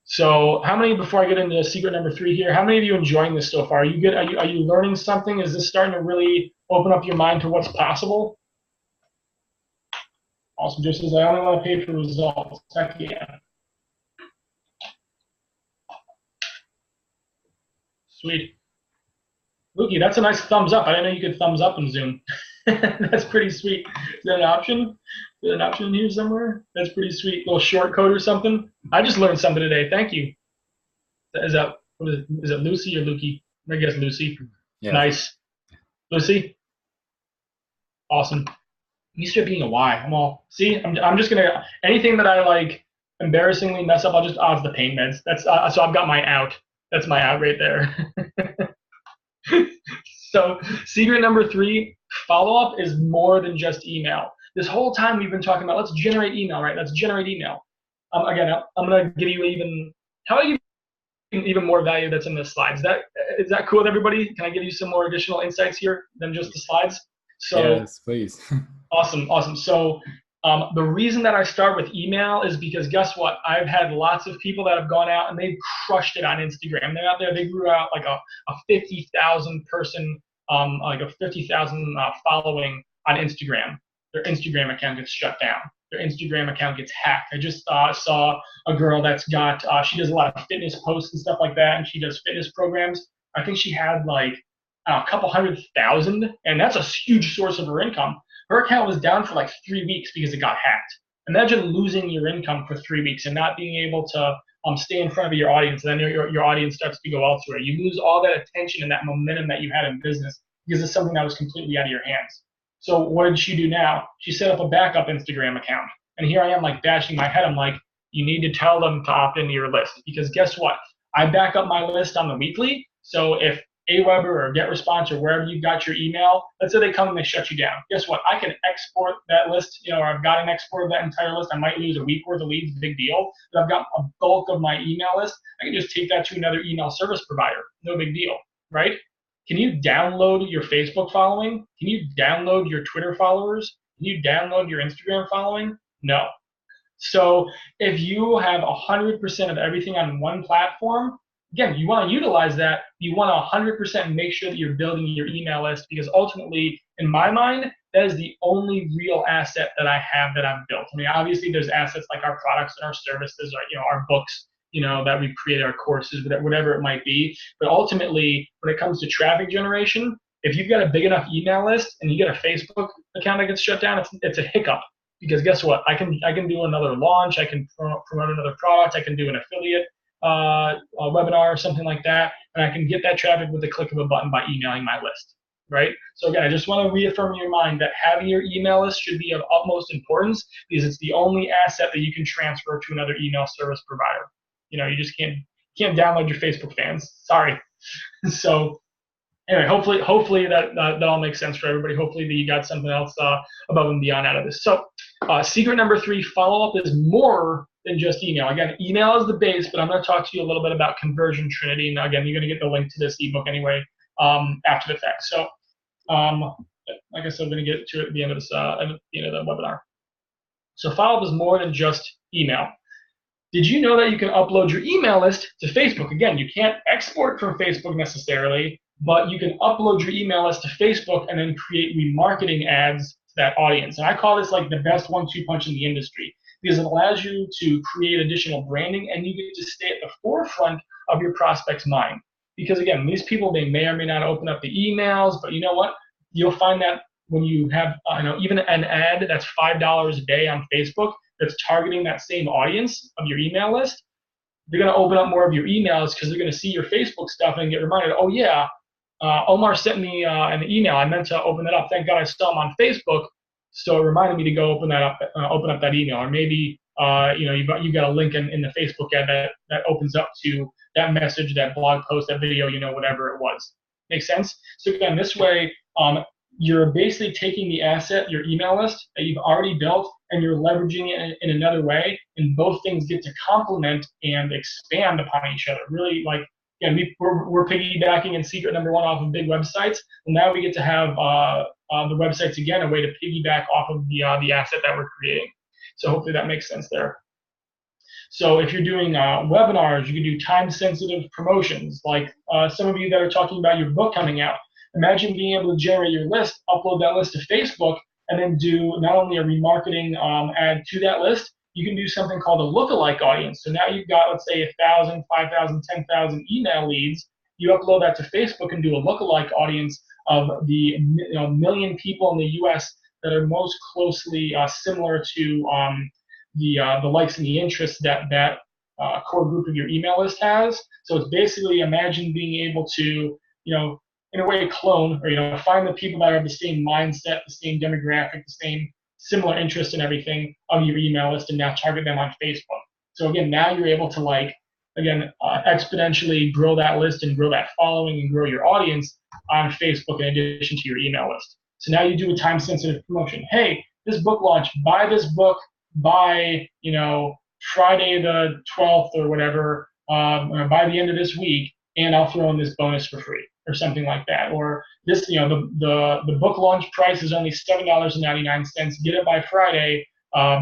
So how many, before I get into secret number 3 here, how many of you enjoying this so far? Are you good? Are you learning something? Is this starting to really open up your mind to what's possible? Awesome. Just says, I only want to pay for results. Heck yeah. Sweet. Lukey, that's a nice thumbs up. I didn't know you could thumbs up in Zoom. That's pretty sweet. Is that an option? Is there an option in here somewhere? That's pretty sweet. A little short code or something. I just learned something today. Thank you. Is it Lucy or Lukey? I guess Lucy. Yeah. Nice. Lucy? Awesome. You start being a Y. I'm all, see, I'm just going to, anything that I like embarrassingly mess up, I'll just, it's the pain meds. That's, so I've got my out. That's my out right there. So secret number 3, follow-up is more than just email. This whole time we've been talking about, let's generate email, right? Let's generate email. Again, I'm going to give you even more value that's in the slides. Is that cool with everybody? Can I give you some more additional insights here than just the slides? So, yes, please. Awesome. So the reason that I start with email is because guess what? I've had lots of people that have gone out and they've crushed it on Instagram. They're out there, they grew out like a 50,000 person, like a 50,000 following on Instagram. Their Instagram account gets shut down. Their Instagram account gets hacked. I just saw a girl that's got, she does a lot of fitness posts and stuff like that, and she does fitness programs. I think she had like a couple 100,000, and that's a huge source of her income. Her account was down for like 3 weeks because it got hacked. Imagine losing your income for 3 weeks and not being able to stay in front of your audience, and then your audience starts to go elsewhere. You lose all that attention and that momentum that you had in business because it's something that was completely out of your hands. So what did she do now? She set up a backup Instagram account. And here I am like bashing my head. I'm like, you need to tell them to opt into your list, because guess what? I back up my list on the weekly. So if Aweber or GetResponse or wherever you got your email, let's say they come and they shut you down. Guess what? I can export that list, or I've got an export of that entire list. I might lose a week worth of leads, big deal. But I've got a bulk of my email list. I can just take that to another email service provider. No big deal, right? Can you download your Facebook following? Can you download your Twitter followers? Can you download your Instagram following? No. So if you have 100% of everything on one platform, again, you want to utilize that. You want to 100% make sure that you're building your email list, because ultimately, in my mind, that is the only real asset that I have that I've built. I mean, obviously, there's assets like our products and our services, or our books, that we've created, our courses, whatever it might be. But ultimately, when it comes to traffic generation, if you've got a big enough email list and you get a Facebook account that gets shut down, it's a hiccup. Because guess what? I can do another launch. I can promote another product. I can do an affiliate a webinar or something like that, and I can get that traffic with the click of a button by emailing my list, right? So again, I just want to reaffirm in your mind that having your email list should be of utmost importance, because it's the only asset that you can transfer to another email service provider. You just can't download your Facebook fans. Sorry. So anyway, hopefully that all makes sense for everybody. Hopefully that you got something else above and beyond out of this. So secret number 3, follow-up is more than just email. Again, email is the base, but I'm going to talk to you a little bit about conversion trinity. And again, you're going to get the link to this ebook anyway after the fact. So like I said, I'm going to get to it at the end of this at the end of the webinar. So follow-up is more than just email. Did you know that you can upload your email list to Facebook? Again, you can't export from Facebook necessarily, but you can upload your email list to Facebook and then create remarketing ads to that audience. And I call this like the best 1-2 punch in the industry, because it allows you to create additional branding and you get to stay at the forefront of your prospect's mind. Because again, these people, they may or may not open up the emails, but you know what? You'll find that when you have even an ad that's $5 a day on Facebook that's targeting that same audience of your email list, they're going to open up more of your emails because they're going to see your Facebook stuff and get reminded, oh yeah, Omar sent me an email. I meant to open it up. Thank God I saw him on Facebook, so it reminded me to go open up that email. Or maybe you've got a link in the Facebook ad that opens up to that message, that blog post, that video, whatever it was. Make sense? So again, this way, you're basically taking the asset, your email list that you've already built, and you're leveraging it in another way, and both things get to complement and expand upon each other. Really, like, again, we're piggybacking in secret number 1 off of big websites, and now we get to have the websites again, a way to piggyback off of the asset that we're creating. So hopefully that makes sense there. So if you're doing webinars, you can do time-sensitive promotions, like some of you that are talking about your book coming out. Imagine being able to generate your list, upload that list to Facebook, and then do not only a remarketing ad to that list, you can do something called a lookalike audience. So now you've got, let's say, 1,000, 5,000, 10,000 email leads. You upload that to Facebook and do a lookalike audience of the million people in the U.S. that are most closely similar to the likes and the interests that core group of your email list has. So it's basically, imagine being able to, in a way, clone or find the people that have the same mindset, the same demographic, the same similar interest in everything of your email list, and now target them on Facebook. So again, now you're able to exponentially grow that list and grow that following and grow your audience on Facebook in addition to your email list. So now you do a time-sensitive promotion. Hey, this book launch, buy this book by Friday the 12th or whatever, by the end of this week, and I'll throw in this bonus for free, or something like that. Or this, the book launch price is only $7.99. Get it by Friday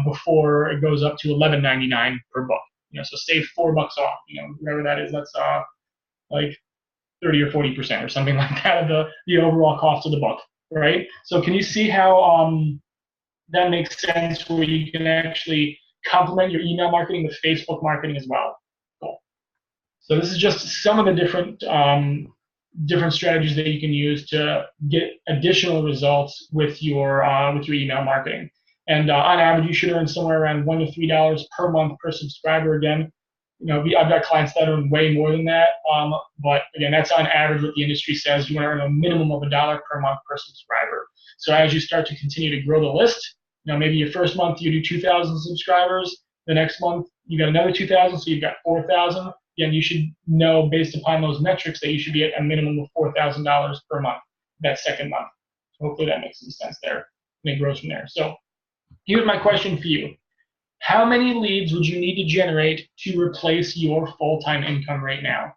before it goes up to $11.99 per book. So save $4 off. Whatever that is. That's like 30 or 40% or something like that of the overall cost of the book, right? So can you see how that makes sense, where you can actually complement your email marketing with Facebook marketing as well? Cool. So this is just some of the different strategies that you can use to get additional results with your email marketing. And on average, you should earn somewhere around $1 to $3 per month per subscriber. Again, I've got clients that earn way more than that. But again, that's on average what the industry says. You want to earn a minimum of $1 per month per subscriber. So as you start to continue to grow the list, maybe your first month you do 2,000 subscribers. The next month you got another 2,000, so you've got 4,000. Again, you should know, based upon those metrics, that you should be at a minimum of $4,000 per month that second month. So hopefully that makes some sense there, and it grows from there. So here's my question for you. How many leads would you need to generate to replace your full-time income right now?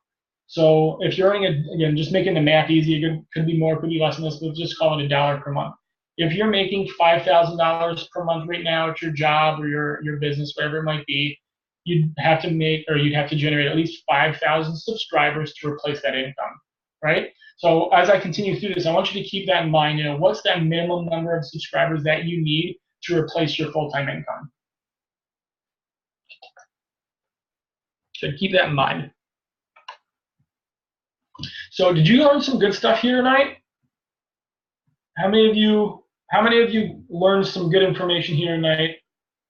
So if you're earning, again, just making the math easy, it could be more, could be less than this, but just call it $1 per month. If you're making $5,000 per month right now at your job or your business, whatever it might be, you'd have to generate at least 5,000 subscribers to replace that income, right? So as I continue through this, I want you to keep that in mind. You know, what's that minimum number of subscribers that you need to replace your full-time income? So keep that in mind. So did you learn some good stuff here tonight? How many of you learned some good information here tonight?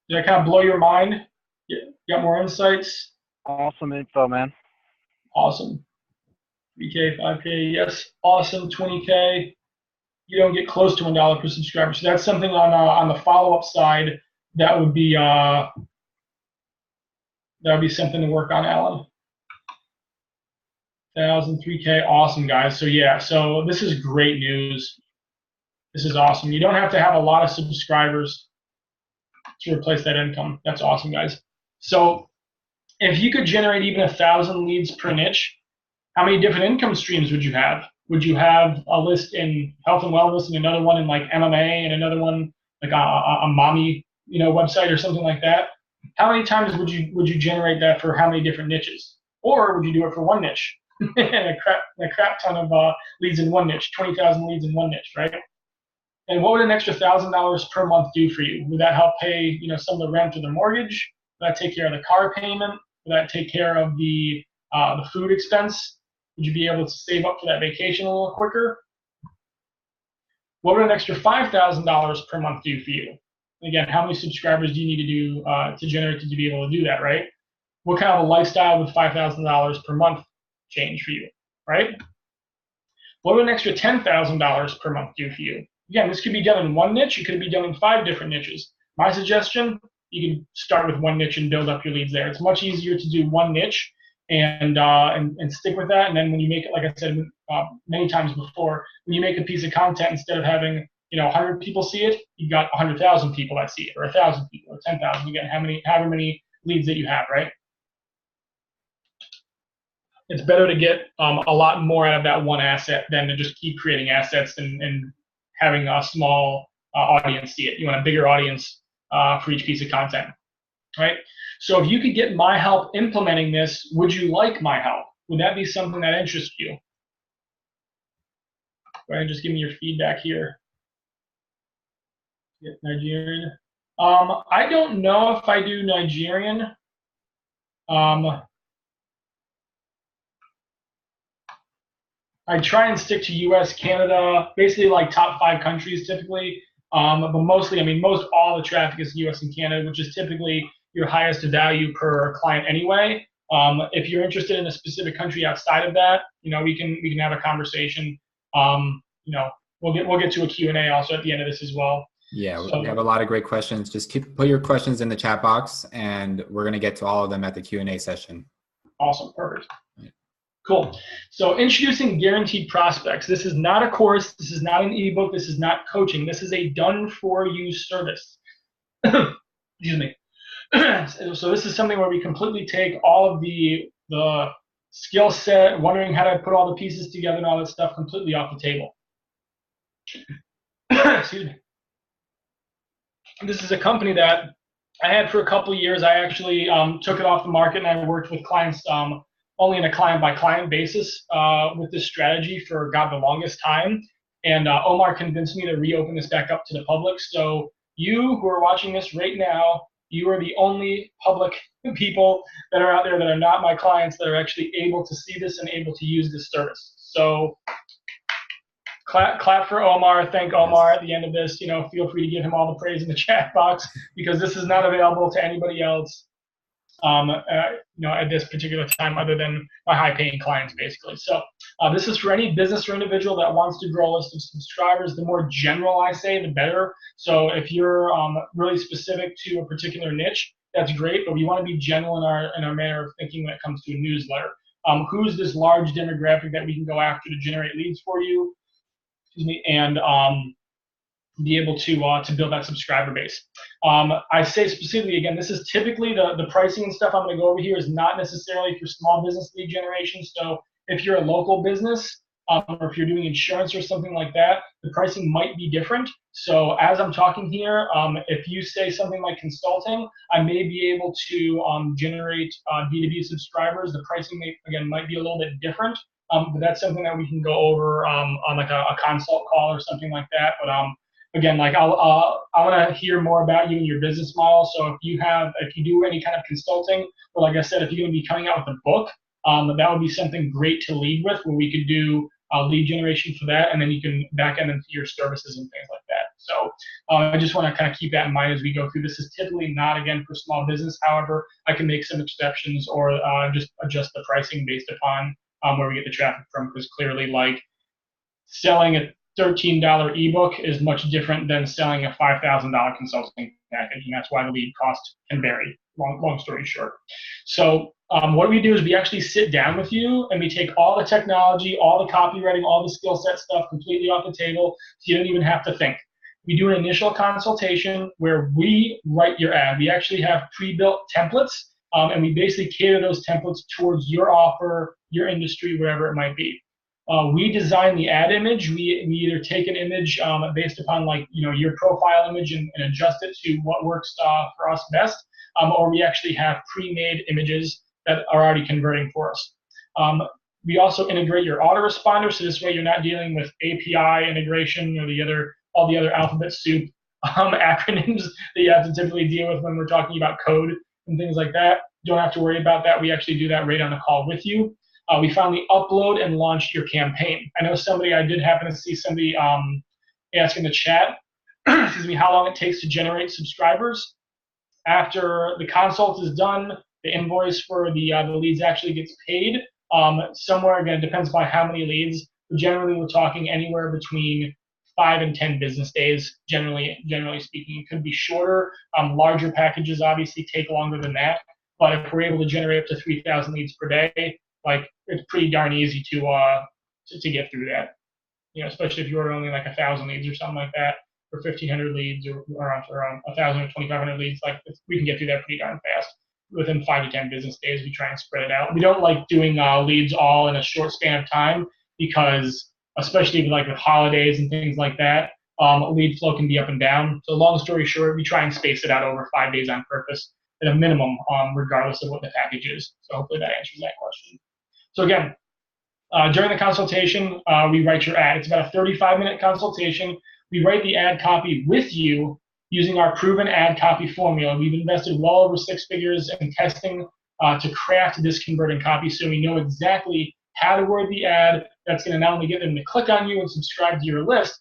Did I kind of blow your mind? Got more insights? Awesome info, man. Awesome. 3K, 5K, yes. Awesome. 20K. You don't get close to $1 per subscriber. So that's something on the follow-up side that would be something to work on, Alan. 1,000, 3K, awesome, guys. So yeah, so this is great news. This is awesome. You don't have to have a lot of subscribers to replace that income. That's awesome, guys. So if you could generate even 1,000 leads per niche, how many different income streams would you have? Would you have a list in health and wellness and another one in like MMA and another one like a mommy, you know, website or something like that? How many times would you generate that for how many different niches? Or would you do it for one niche? And a crap ton of leads in one niche, 20,000 leads in one niche, right? And what would an extra $1,000 per month do for you? Would that help pay, you know, some of the rent or the mortgage? Would that take care of the car payment? Would that take care of the food expense? Would you be able to save up for that vacation a little quicker? What would an extra $5,000 per month do for you? Again, how many subscribers do you need to do to generate to be able to do that, right? What kind of a lifestyle would $5,000 per month change for you, right? What would an extra $10,000 per month do for you? Again, this could be done in one niche. It could be done in 5 different niches. My suggestion, you can start with one niche and build up your leads there. It's much easier to do one niche and stick with that. And then when you make it, like I said many times before, when you make a piece of content, instead of having 100 people see it, you've got 100,000 people that see it, or 1,000 people, or 10,000. Again, however many leads that you have, right? It's better to get a lot more out of that one asset than to just keep creating assets and having a small audience see it. You want a bigger audience for each piece of content, right? So if you could get my help implementing this, would you like my help? Would that be something that interests you? Go ahead and just give me your feedback here. Get Nigerian. I don't know if I do Nigerian. I try and stick to US, Canada, basically like top 5 countries typically. But mostly, I mean, most all the traffic is US and Canada, which is typically your highest value per client anyway. If you're interested in a specific country outside of that, we can have a conversation. We'll get to a Q&A also at the end of this as well. Yeah, so, we have a lot of great questions. Just put your questions in the chat box, and we're going to get to all of them at the Q&A session. Awesome, perfect. Cool. So introducing guaranteed prospects. This is not a course. This is not an ebook. This is not coaching. This is a done-for-you service. Excuse me. So this is something where we completely take all of the skill set, wondering how to put all the pieces together and all that stuff completely off the table. Excuse me. This is a company that I had for a couple of years. I actually took it off the market, and I worked with clients only in a client-by-client basis with this strategy for the longest time. And Omar convinced me to reopen this back up to the public. So you who are watching this right now, you are the only public people that are out there that are not my clients that are actually able to see this and able to use this service. So clap for Omar. Thank Omar at the end of this. Feel free to give him all the praise in the chat box, because this is not available to anybody else at this particular time other than my high-paying clients, basically. So this is for any business or individual that wants to grow a list of subscribers. The more general I say, the better. So if you're really specific to a particular niche, that's great, but we want to be general in our manner of thinking when it comes to a newsletter. Who's this large demographic that we can go after to generate leads for you? Excuse me, and be able to build that subscriber base. I say specifically, again, this is typically the pricing and stuff I'm going to go over here is not necessarily for small business lead generation. So if you're a local business, or if you're doing insurance or something like that, the pricing might be different. So as I'm talking here, if you say something like consulting, I may be able to generate B2B subscribers. The pricing might be a little bit different, but that's something that we can go over on like a consult call or something like that. But again, like I want to hear more about you and your business model. So if you do any kind of consulting, or like I said, if you're going to be coming out with a book, that would be something great to lead with, where we could do lead generation for that, and then you can back end into your services and things like that. So I just want to kind of keep that in mind as we go through. This is typically not, again, for small business. However, I can make some exceptions or just adjust the pricing based upon where we get the traffic from, because clearly, like, selling a $13 ebook is much different than selling a $5,000 consulting package, and that's why the lead cost can vary. Long story short. So what we do is we actually sit down with you and we take all the technology, all the copywriting, all the skill set stuff completely off the table, so you don't even have to think. We do an initial consultation where we write your ad. We actually have pre-built templates, and we basically cater those templates towards your offer, your industry, wherever it might be. We design the ad image. We either take an image based upon, like, your profile image and adjust it to what works for us best, or we actually have pre-made images that are already converting for us. We also integrate your autoresponder, so this way you're not dealing with API integration or all the other alphabet soup acronyms that you have to typically deal with when we're talking about code and things like that. Don't have to worry about that. We actually do that right on the call with you. We finally upload and launch your campaign. I know I did happen to see somebody ask in the chat, excuse me, how long it takes to generate subscribers. After the consult is done, the invoice for the leads actually gets paid. Somewhere, again, it depends by how many leads. But generally, we're talking anywhere between 5 and 10 business days, generally speaking. It could be shorter. Larger packages obviously take longer than that. But if we're able to generate up to 3,000 leads per day, like, it's pretty darn easy to get through that. Especially if you're only like 1,000 leads or something like that, or 1,500 leads, or around 1,000 or 2,500 leads. Like, we can get through that pretty darn fast. Within 5 to 10 business days, we try and spread it out. We don't like doing leads all in a short span of time, because especially like with holidays and things like that, lead flow can be up and down. So long story short, we try and space it out over 5 days on purpose at a minimum, regardless of what the package is. So hopefully that answers that question. So again, during the consultation, we write your ad. It's about a 35-minute consultation. We write the ad copy with you using our proven ad copy formula. We've invested well over 6 figures in testing to craft this converting copy, so we know exactly how to word the ad. That's going to not only get them to click on you and subscribe to your list,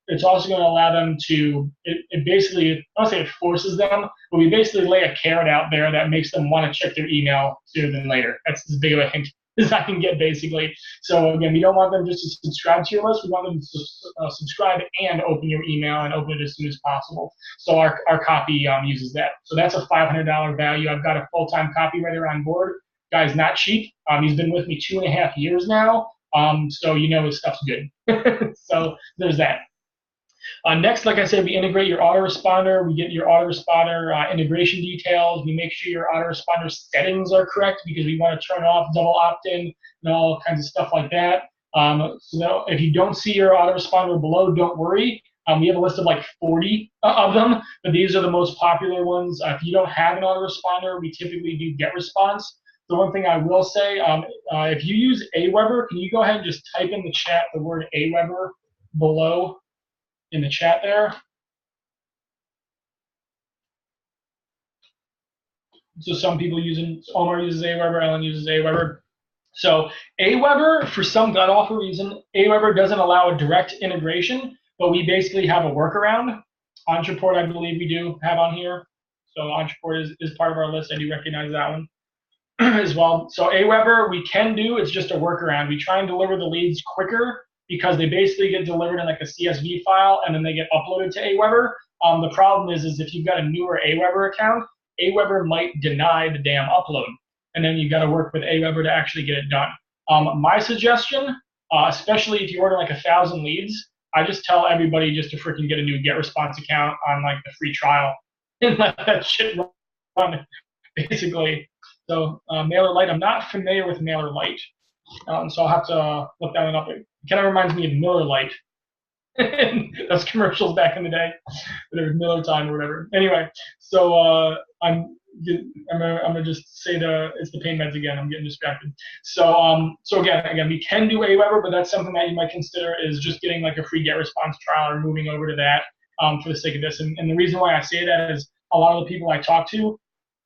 it's also going to allow them to, it basically, I don't say it forces them, but we basically lay a carrot out there that makes them want to check their email sooner than later. That's as big of a hint as I can get, basically. So again, we don't want them just to subscribe to your list. We want them to subscribe and open your email, and open it as soon as possible. So our copy uses that. So that's a $500 value. I've got a full-time copywriter on board. Guy's not cheap. He's been with me 2.5 years now. So his stuff's good. So there's that. Next, like I said, we integrate your autoresponder. We get your autoresponder integration details. We make sure your autoresponder settings are correct, because we want to turn off double opt-in and all kinds of stuff like that. So if you don't see your autoresponder below, don't worry. We have a list of like 40 of them, but these are the most popular ones. If you don't have an autoresponder, we typically do get response. The one thing I will say, if you use Aweber, can you go ahead and just type in the chat the word Aweber below in the chat there? So some people Omar uses Aweber, Ellen uses Aweber. So Aweber, for some god-awful reason, Aweber doesn't allow a direct integration, but we basically have a workaround. Entreport, I believe we do have on here. So Entreport is part of our list. I do recognize that one as well. So Aweber we can do, it's just a workaround. We try and deliver the leads quicker, because they basically get delivered in like a CSV file, and then they get uploaded to Aweber. The problem is if you've got a newer Aweber account, Aweber might deny the damn upload, and then you've got to work with Aweber to actually get it done. My suggestion, especially if you order like 1,000 leads, I just tell everybody just to freaking get a new GetResponse account on like the free trial and let that shit run, basically. So MailerLite, I'm not familiar with MailerLite. So I'll have to look that one up. It kind of reminds me of Miller Lite. Those commercials back in the day. There was Miller Time or whatever. Anyway, so I'm gonna just say it's the pain meds again. I'm getting distracted. So again, we can do AWeber, but that's something that you might consider is just getting like a free get response trial or moving over to that for the sake of this. And the reason why I say that is a lot of the people I talk to,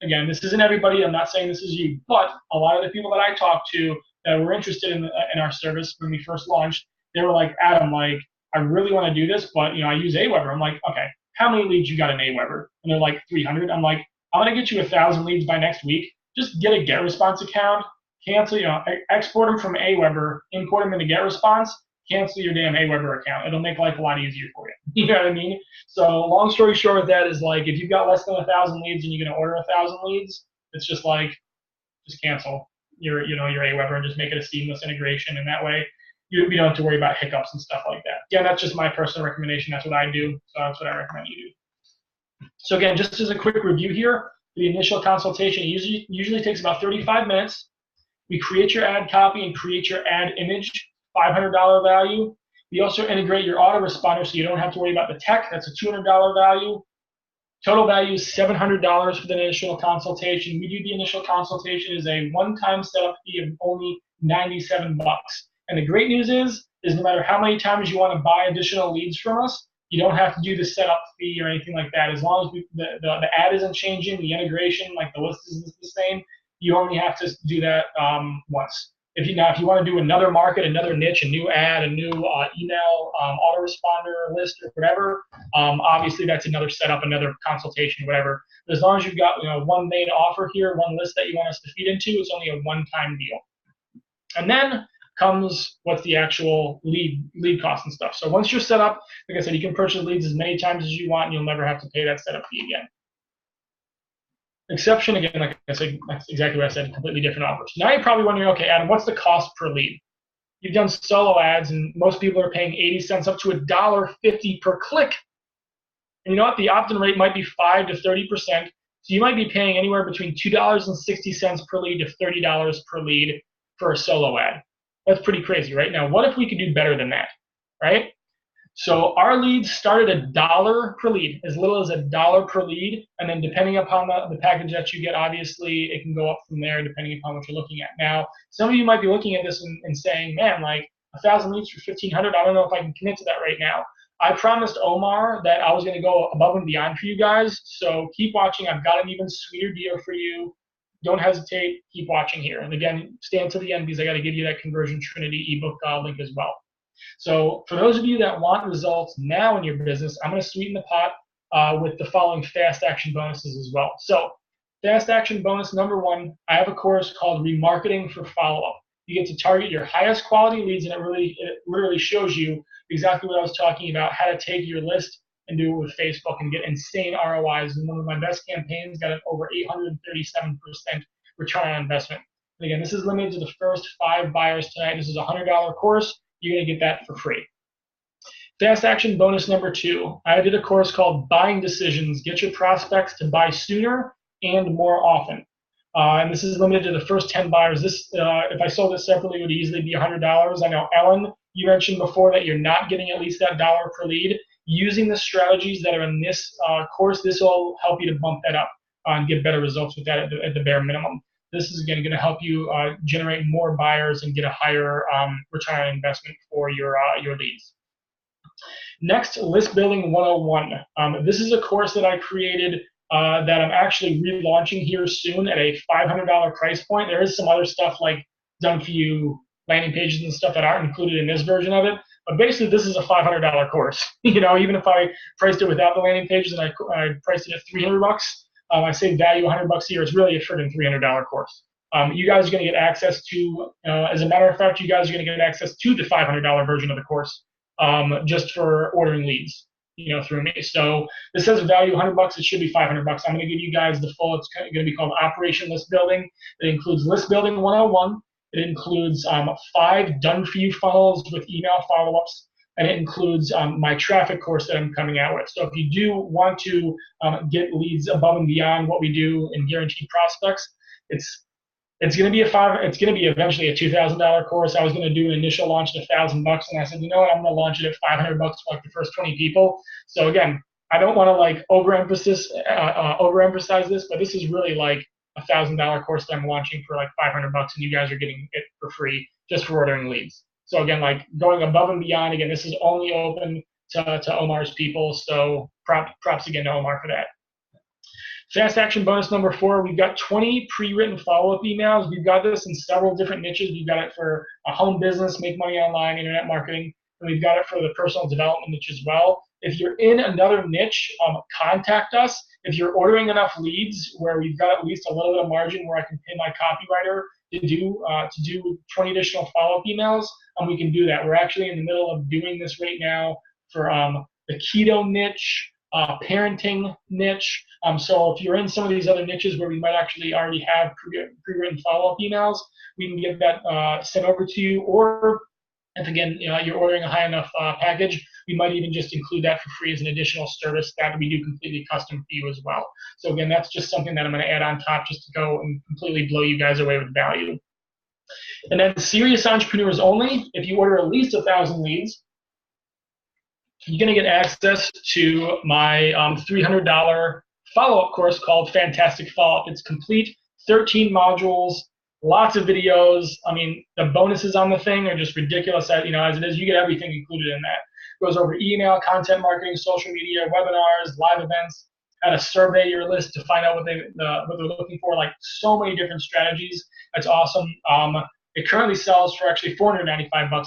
again, this isn't everybody. I'm not saying this is you, but a lot of the people that I talk to that were interested in our service when we first launched, they were like, Adam, like, I really want to do this, but I use AWeber. I'm like, okay, how many leads you got in AWeber? And they're like 300. I'm like, I'm gonna get you 1,000 leads by next week. Just get a get response account, cancel, export them from AWeber, import them into get response, cancel your damn AWeber account. It'll make life a lot easier for you. You know what I mean? So long story short with that is like, if you've got less than 1,000 leads and you're gonna order 1,000 leads, it's just like, just cancel your AWeber and just make it a seamless integration, and that way you don't have to worry about hiccups and stuff like that. Again, that's just my personal recommendation. That's what I do. So that's what I recommend you do. So again, just as a quick review here, the initial consultation usually takes about 35 minutes. We create your ad copy and create your ad image, $500 value. We also integrate your autoresponder so you don't have to worry about the tech. That's a $200 value. Total value is $700 for the initial consultation. We do the initial consultation as a one-time setup fee of only 97 bucks. And the great news is no matter how many times you want to buy additional leads from us, you don't have to do the setup fee or anything like that. As long as the ad isn't changing, the integration, like the list is the same, you only have to do that once. If you want to do another market, another niche, a new ad, a new email, autoresponder list or whatever, obviously that's another setup, another consultation, whatever. But as long as you've got one main offer here, one list that you want us to feed into, it's only a one-time deal. And then comes what's the actual lead cost and stuff. So once you're set up, like I said, you can purchase leads as many times as you want, and you'll never have to pay that setup fee again. Exception, again, like I said, that's exactly what I said, completely different offers. Now you're probably wondering, okay, Adam, what's the cost per lead? You've done solo ads, and most people are paying 80 cents up to $1.50 per click. And you know what? The opt-in rate might be 5 to 30%. So you might be paying anywhere between $2.60 per lead to $30 per lead for a solo ad. That's pretty crazy, right? Now, what if we could do better than that, right? So our leads start at $1 per lead, as little as $1 per lead, and then depending upon the package that you get, obviously it can go up from there depending upon what you're looking at. Now, some of you might be looking at this and saying, man, like 1,000 leads for $1,500, I don't know if I can commit to that right now. I promised Omar that I was going to go above and beyond for you guys, so keep watching. I've got an even sweeter deal for you. Don't hesitate. Keep watching here. And again, stay until the end because I got to give you that Conversion Trinity ebook link as well. So for those of you that want results now in your business, I'm going to sweeten the pot with the following fast action bonuses as well. So fast action bonus number 1, I have a course called Remarketing for Follow-Up. You get to target your highest quality leads, and it literally shows you exactly what I was talking about, how to take your list and do it with Facebook and get insane ROIs. And one of my best campaigns got an over 837% return on investment. And again, this is limited to the first 5 buyers tonight. This is a $100 course. You're going to get that for free. Fast action bonus number 2. I did a course called Buying Decisions. Get your prospects to buy sooner and more often. And this is limited to the first 10 buyers. This, if I sold it separately, it would easily be $100. I know, Ellen, you mentioned before that you're not getting at least that $1 per lead. Using the strategies that are in this course, this will help you to bump that up and get better results with that at the bare minimum. This is again going to help you generate more buyers and get a higher return on investment for your leads. Next, List Building 101. This is a course that I created that I'm actually relaunching here soon at a $500 price point. There is some other stuff like done for you landing pages and stuff that aren't included in this version of it. But basically, this is a $500 course. Even if I priced it without the landing pages and I priced it at $300, I save value $100 here. It's really a friggin' $300 course. You guys are going to get access to, as a matter of fact, you guys are going to get access to the $500 version of the course just for ordering leads, through me. So this says value $100. It should be $500. I'm going to give you guys the full. It's going to be called Operation List Building. It includes List Building 101. It includes 5 done-for-you funnels with email follow-ups, and it includes my traffic course that I'm coming out with. So if you do want to get leads above and beyond what we do in guaranteed prospects, it's It's going to be it's going to be eventually a $2,000 course. I was going to do an initial launch at $1,000, and I said, you know what, I'm going to launch it at $500 for like the first 20 people. So again, I don't want to like overemphasize this, but this is really like $1,000 course that I'm launching for like $500, and you guys are getting it for free just for ordering leads. So again, like going above and beyond. Again, this is only open to Omar's people. So props again to Omar for that. Fast action bonus number 4, we've got 20 pre-written follow-up emails. We've got this in several different niches. We've got it for a home business, make money online, internet marketing, and we've got it for the personal development niche as well. If you're in another niche, contact us. If you're ordering enough leads where we've got at least a little bit of margin where I can pay my copywriter to do 20 additional follow-up emails, we can do that. We're actually in the middle of doing this right now for the keto niche, parenting niche. So if you're in some of these other niches where we might actually already have pre-written follow-up emails, we can get that sent over to you. Or if again you're ordering a high enough package, we might even just include that for free as an additional service that we do completely custom for you as well. So again, that's just something that I'm going to add on top just to go and completely blow you guys away with value. And then serious entrepreneurs only, if you order at least 1,000 leads, you're going to get access to my $300 follow-up course called Fantastic Follow-Up. It's complete, 13 modules, lots of videos. I mean, the bonuses on the thing are just ridiculous. As it is, you get everything included in that. It goes over email, content marketing, social media, webinars, live events, how to survey your list to find out what they're looking for. Like so many different strategies. That's awesome. It currently sells for actually $495. I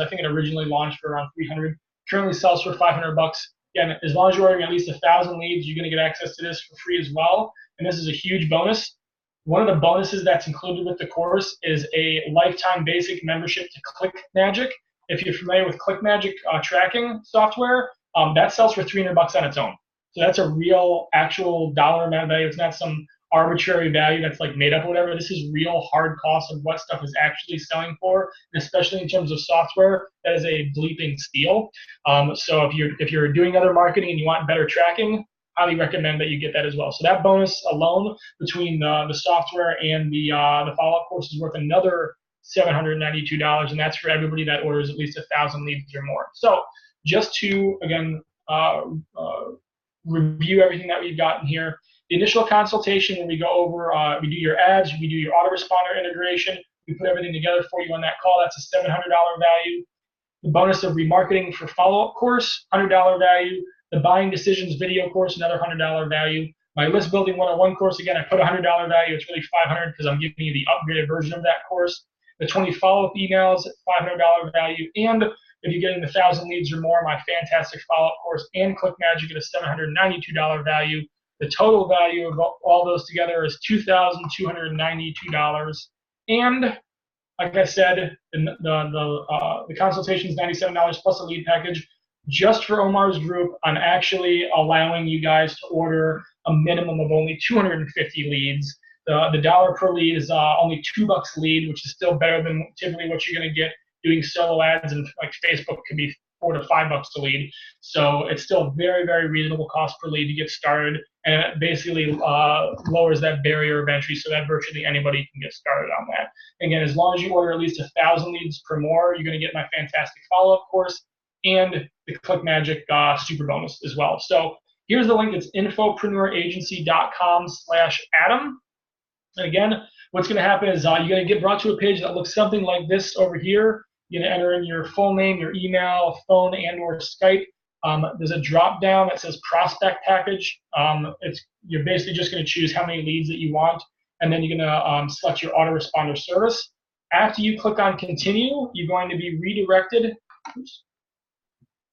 think it originally launched for around $300. Currently sells for $500. Again, as long as you're ordering at least 1,000 leads, you're going to get access to this for free as well. And this is a huge bonus. One of the bonuses that's included with the course is a lifetime basic membership to ClickMagick. If you're familiar with ClickMagick tracking software, that sells for $300 on its own. So that's a real, actual dollar amount of value. It's not some arbitrary value that's like made up or whatever. This is real hard cost of what stuff is actually selling for, and especially in terms of software, that is a bleeping steal. So if you're doing other marketing and you want better tracking, highly recommend that you get that as well. So that bonus alone between the software and the follow-up course is worth another $792, and that's for everybody that orders at least 1,000 leads or more. So just to again review everything that we've gotten here. The initial consultation, when we go over, we do your ads, we do your autoresponder integration, we put everything together for you on that call. That's a $700 value. The bonus of remarketing for follow-up course, $100 value. The buying decisions video course, another $100 value. My list building 101 course, again, I put $100 value. It's really $500 because I'm giving you the upgraded version of that course. The 20 follow-up emails, $500 value. And if you're getting 1,000 leads or more, my Fantastic Follow-Up course and ClickMagick at a $792 value. The total value of all those together is $2,292. And like I said, the consultation is $97 plus a lead package. Just for Omar's group, I'm actually allowing you guys to order a minimum of only 250 leads. The dollar per lead is only $2 a lead, which is still better than typically what you're going to get doing solo ads, and like Facebook could be $4 to $5 a lead. So it's still very, very reasonable cost per lead to get started, and it basically lowers that barrier of entry so that virtually anybody can get started on that. Again, as long as you order at least 1,000 leads per more, you're going to get my Fantastic Follow-Up course and the ClickMagick super bonus as well. So here's the link. It's infopreneuragency.com/Adam. And again, what's going to happen is you're going to get brought to a page that looks something like this over here. You're going to enter in your full name, your email, phone, and or Skype. There's a drop down that says prospect package. You're basically just going to choose how many leads that you want, and then you're going to select your autoresponder service. After you click on continue, you're going to be redirected. Oops.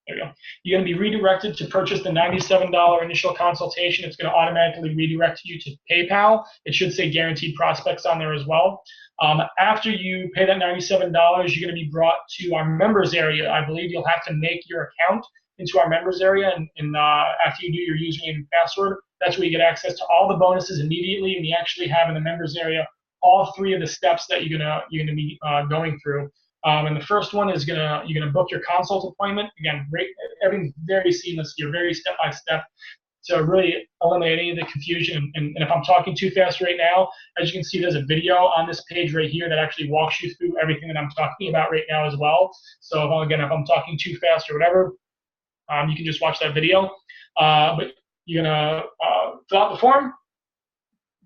There you go. You're going to be redirected to purchase the $97 initial consultation. It's going to automatically redirect you to PayPal. It should say guaranteed prospects on there as well. After you pay that $97, you're going to be brought to our members area. I believe you'll have to make your account into our members area, and after you do your username and password, that's where you get access to all the bonuses immediately, and you actually have in the members area all 3 of the steps that you're gonna be going through. And the first one is you're gonna book your consult appointment. Again, everything's very seamless. You're very step by step. to really eliminate any of the confusion. And if I'm talking too fast right now, as you can see, there's a video on this page right here that actually walks you through everything that I'm talking about right now as well. So if I'm talking too fast or whatever, you can just watch that video. But you're gonna fill out the form,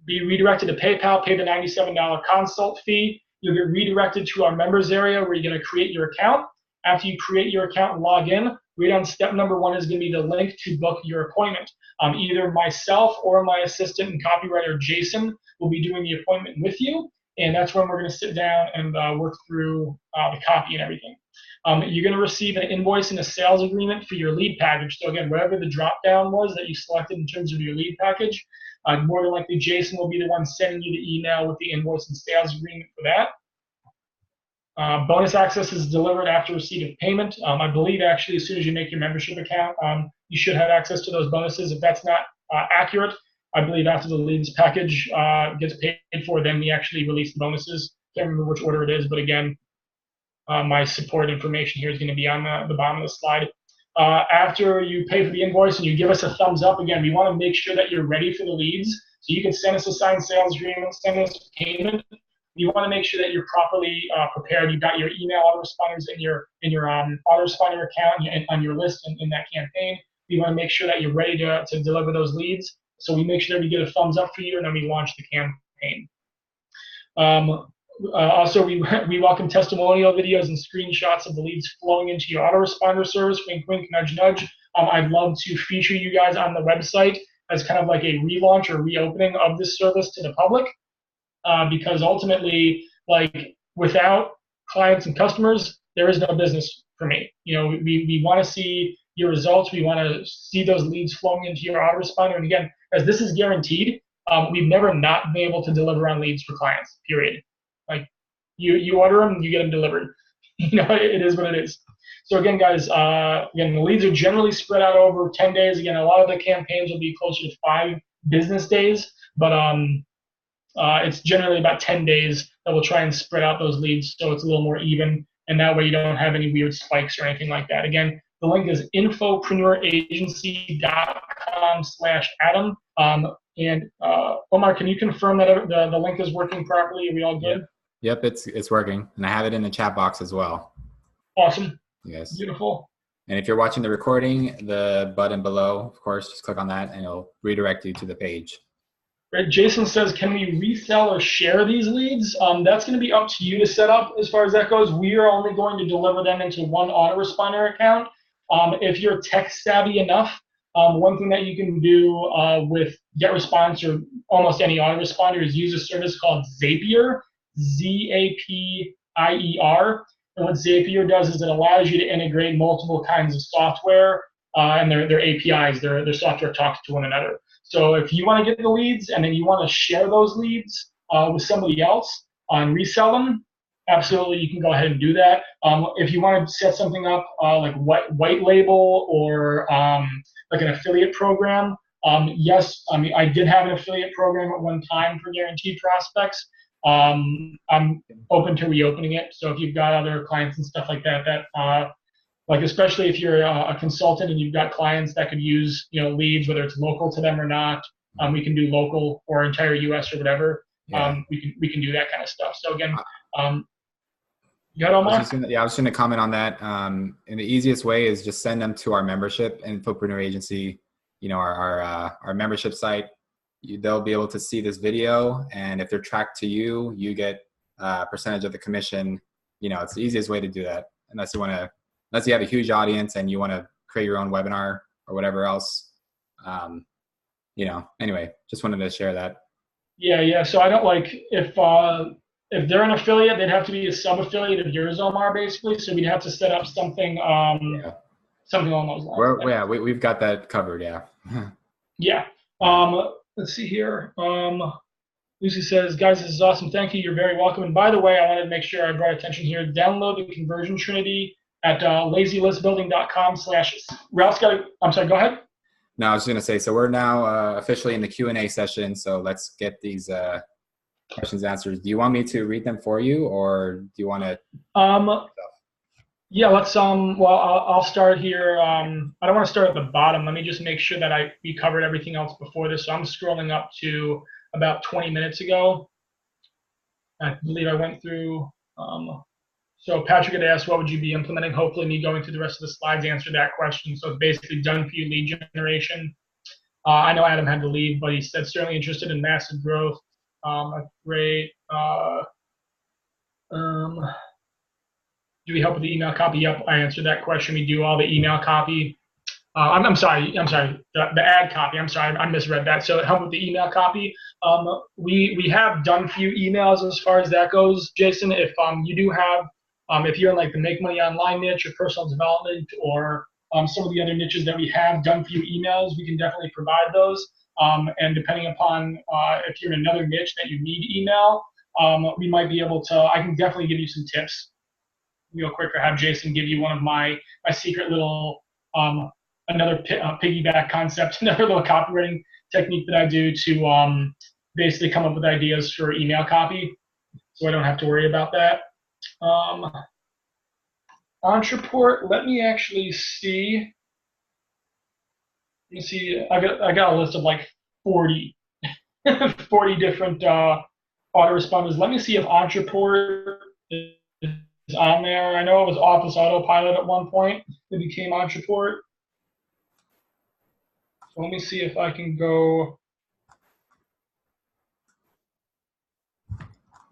be redirected to PayPal, pay the $97 consult fee. You'll get redirected to our members area where you're gonna create your account. After you create your account and log in, right on step number 1 is going to be the link to book your appointment. Either myself or my assistant and copywriter, Jason, will be doing the appointment with you. And that's when we're going to sit down and work through the copy and everything. You're going to receive an invoice and a sales agreement for your lead package. So again, whatever the drop down was that you selected in terms of your lead package, more than likely Jason will be the one sending you the email with the invoice and sales agreement for that. Bonus access is delivered after receipt of payment. I believe actually as soon as you make your membership account, you should have access to those bonuses. If that's not accurate, I believe after the leads package gets paid for, then we actually release the bonuses. Can't remember which order it is, but again, my support information here is going to be on the bottom of the slide. After you pay for the invoice and you give us a thumbs up, again, we want to make sure that you're ready for the leads. So you can send us a signed sales agreement, send us payment. You want to make sure that you're properly prepared. You've got your email autoresponders in your autoresponder account and on your list in that campaign. We want to make sure that you're ready to deliver those leads. So we make sure that we get a thumbs up for you, and then we launch the campaign. Also, we welcome testimonial videos and screenshots of the leads flowing into your autoresponder service. Wink, wink, nudge, nudge. I'd love to feature you guys on the website as kind of like a relaunch or reopening of this service to the public. Because ultimately, like without clients and customers, there is no business for me. We want to see your results. We want to see those leads flowing into your autoresponder. And again, as this is guaranteed, we've never not been able to deliver on leads for clients, period. Like you order them, you get them delivered. It is what it is. So again, guys, the leads are generally spread out over 10 days. Again, a lot of the campaigns will be closer to 5 business days, but it's generally about 10 days that we'll try and spread out those leads so it's a little more even, and that way you don't have any weird spikes or anything like that. Again, the link is infopreneuragency.com/Adam. And Omar, can you confirm that the link is working properly? Are we all good? Yep, it's working, and I have it in the chat box as well. Awesome. Yes. Beautiful. And if you're watching the recording, the button below, of course, just click on that, and it'll redirect you to the page. Right. Jason says, can we resell or share these leads? That's going to be up to you to set up as far as that goes. We are only going to deliver them into one autoresponder account. If you're tech savvy enough, one thing that you can do with GetResponse or almost any autoresponder is use a service called Zapier, Z-A-P-I-E-R. And what Zapier does is it allows you to integrate multiple kinds of software and their APIs, their software talks to one another. So if you want to get the leads and then you want to share those leads with somebody else and resell them, absolutely, you can go ahead and do that. If you want to set something up like white label or like an affiliate program, yes, I did have an affiliate program at one time for guaranteed prospects. I'm open to reopening it. So if you've got other clients and stuff like that, like especially if you're a consultant and you've got clients that could use leads, whether it's local to them or not, we can do local or entire U.S. or whatever. Yeah. We can do that kind of stuff. So again, you got Omar? I was just going to comment on that. And the easiest way is just send them to our membership, Infopreneur Agency. Our membership site. They'll be able to see this video, and if they're tracked to you, you get a percentage of the commission. It's the easiest way to do that, unless you have a huge audience and you want to create your own webinar or whatever else. Anyway, just wanted to share that. Yeah. So I don't if they're an affiliate, they'd have to be a sub-affiliate of yours, Omar, basically. So we'd have to set up something, something along those lines. We've got that covered. Yeah. Yeah. Let's see here. Lucy says, guys, this is awesome. Thank you. You're very welcome. And by the way, I wanted to make sure I brought attention here. Download the Conversion Trinity at lazylistbuilding.com/. I'm sorry, go ahead. No, I was going to say, so we're now officially in the Q&A session. So let's get these questions answered. Do you want me to read them for you, or do you want to? Yeah, let's well, I'll start here. I don't want to start at the bottom. Let me just make sure that we covered everything else before this. So I'm scrolling up to about 20 minutes ago. I believe I went through. So Patrick had asked, what would you be implementing? Hopefully, me going through the rest of the slides answered that question. So it's basically done for you lead generation. I know Adam had to leave, but he said certainly interested in massive growth. Great. Do we help with the email copy? Yep, I answered that question. We do all the email copy. I'm sorry, the ad copy. I'm sorry, I misread that. So help with the email copy. We have done few emails as far as that goes, Jason. If you do have, if you're in like the make money online niche or personal development or some of the other niches that we have done few emails, we can definitely provide those. And depending upon if you're in another niche that you need email, we might be able to. I can definitely give you some tips real quick, or have Jason give you one of my secret little another piggyback concept, another little copywriting technique that I do to basically come up with ideas for email copy, so I don't have to worry about that. Entreport, let me actually see. Let me see. I got a list of like 40, 40 different autoresponders. Let me see if Entreport is on there. I know it was Office Autopilot at one point. It became Entreport. So let me see if I can go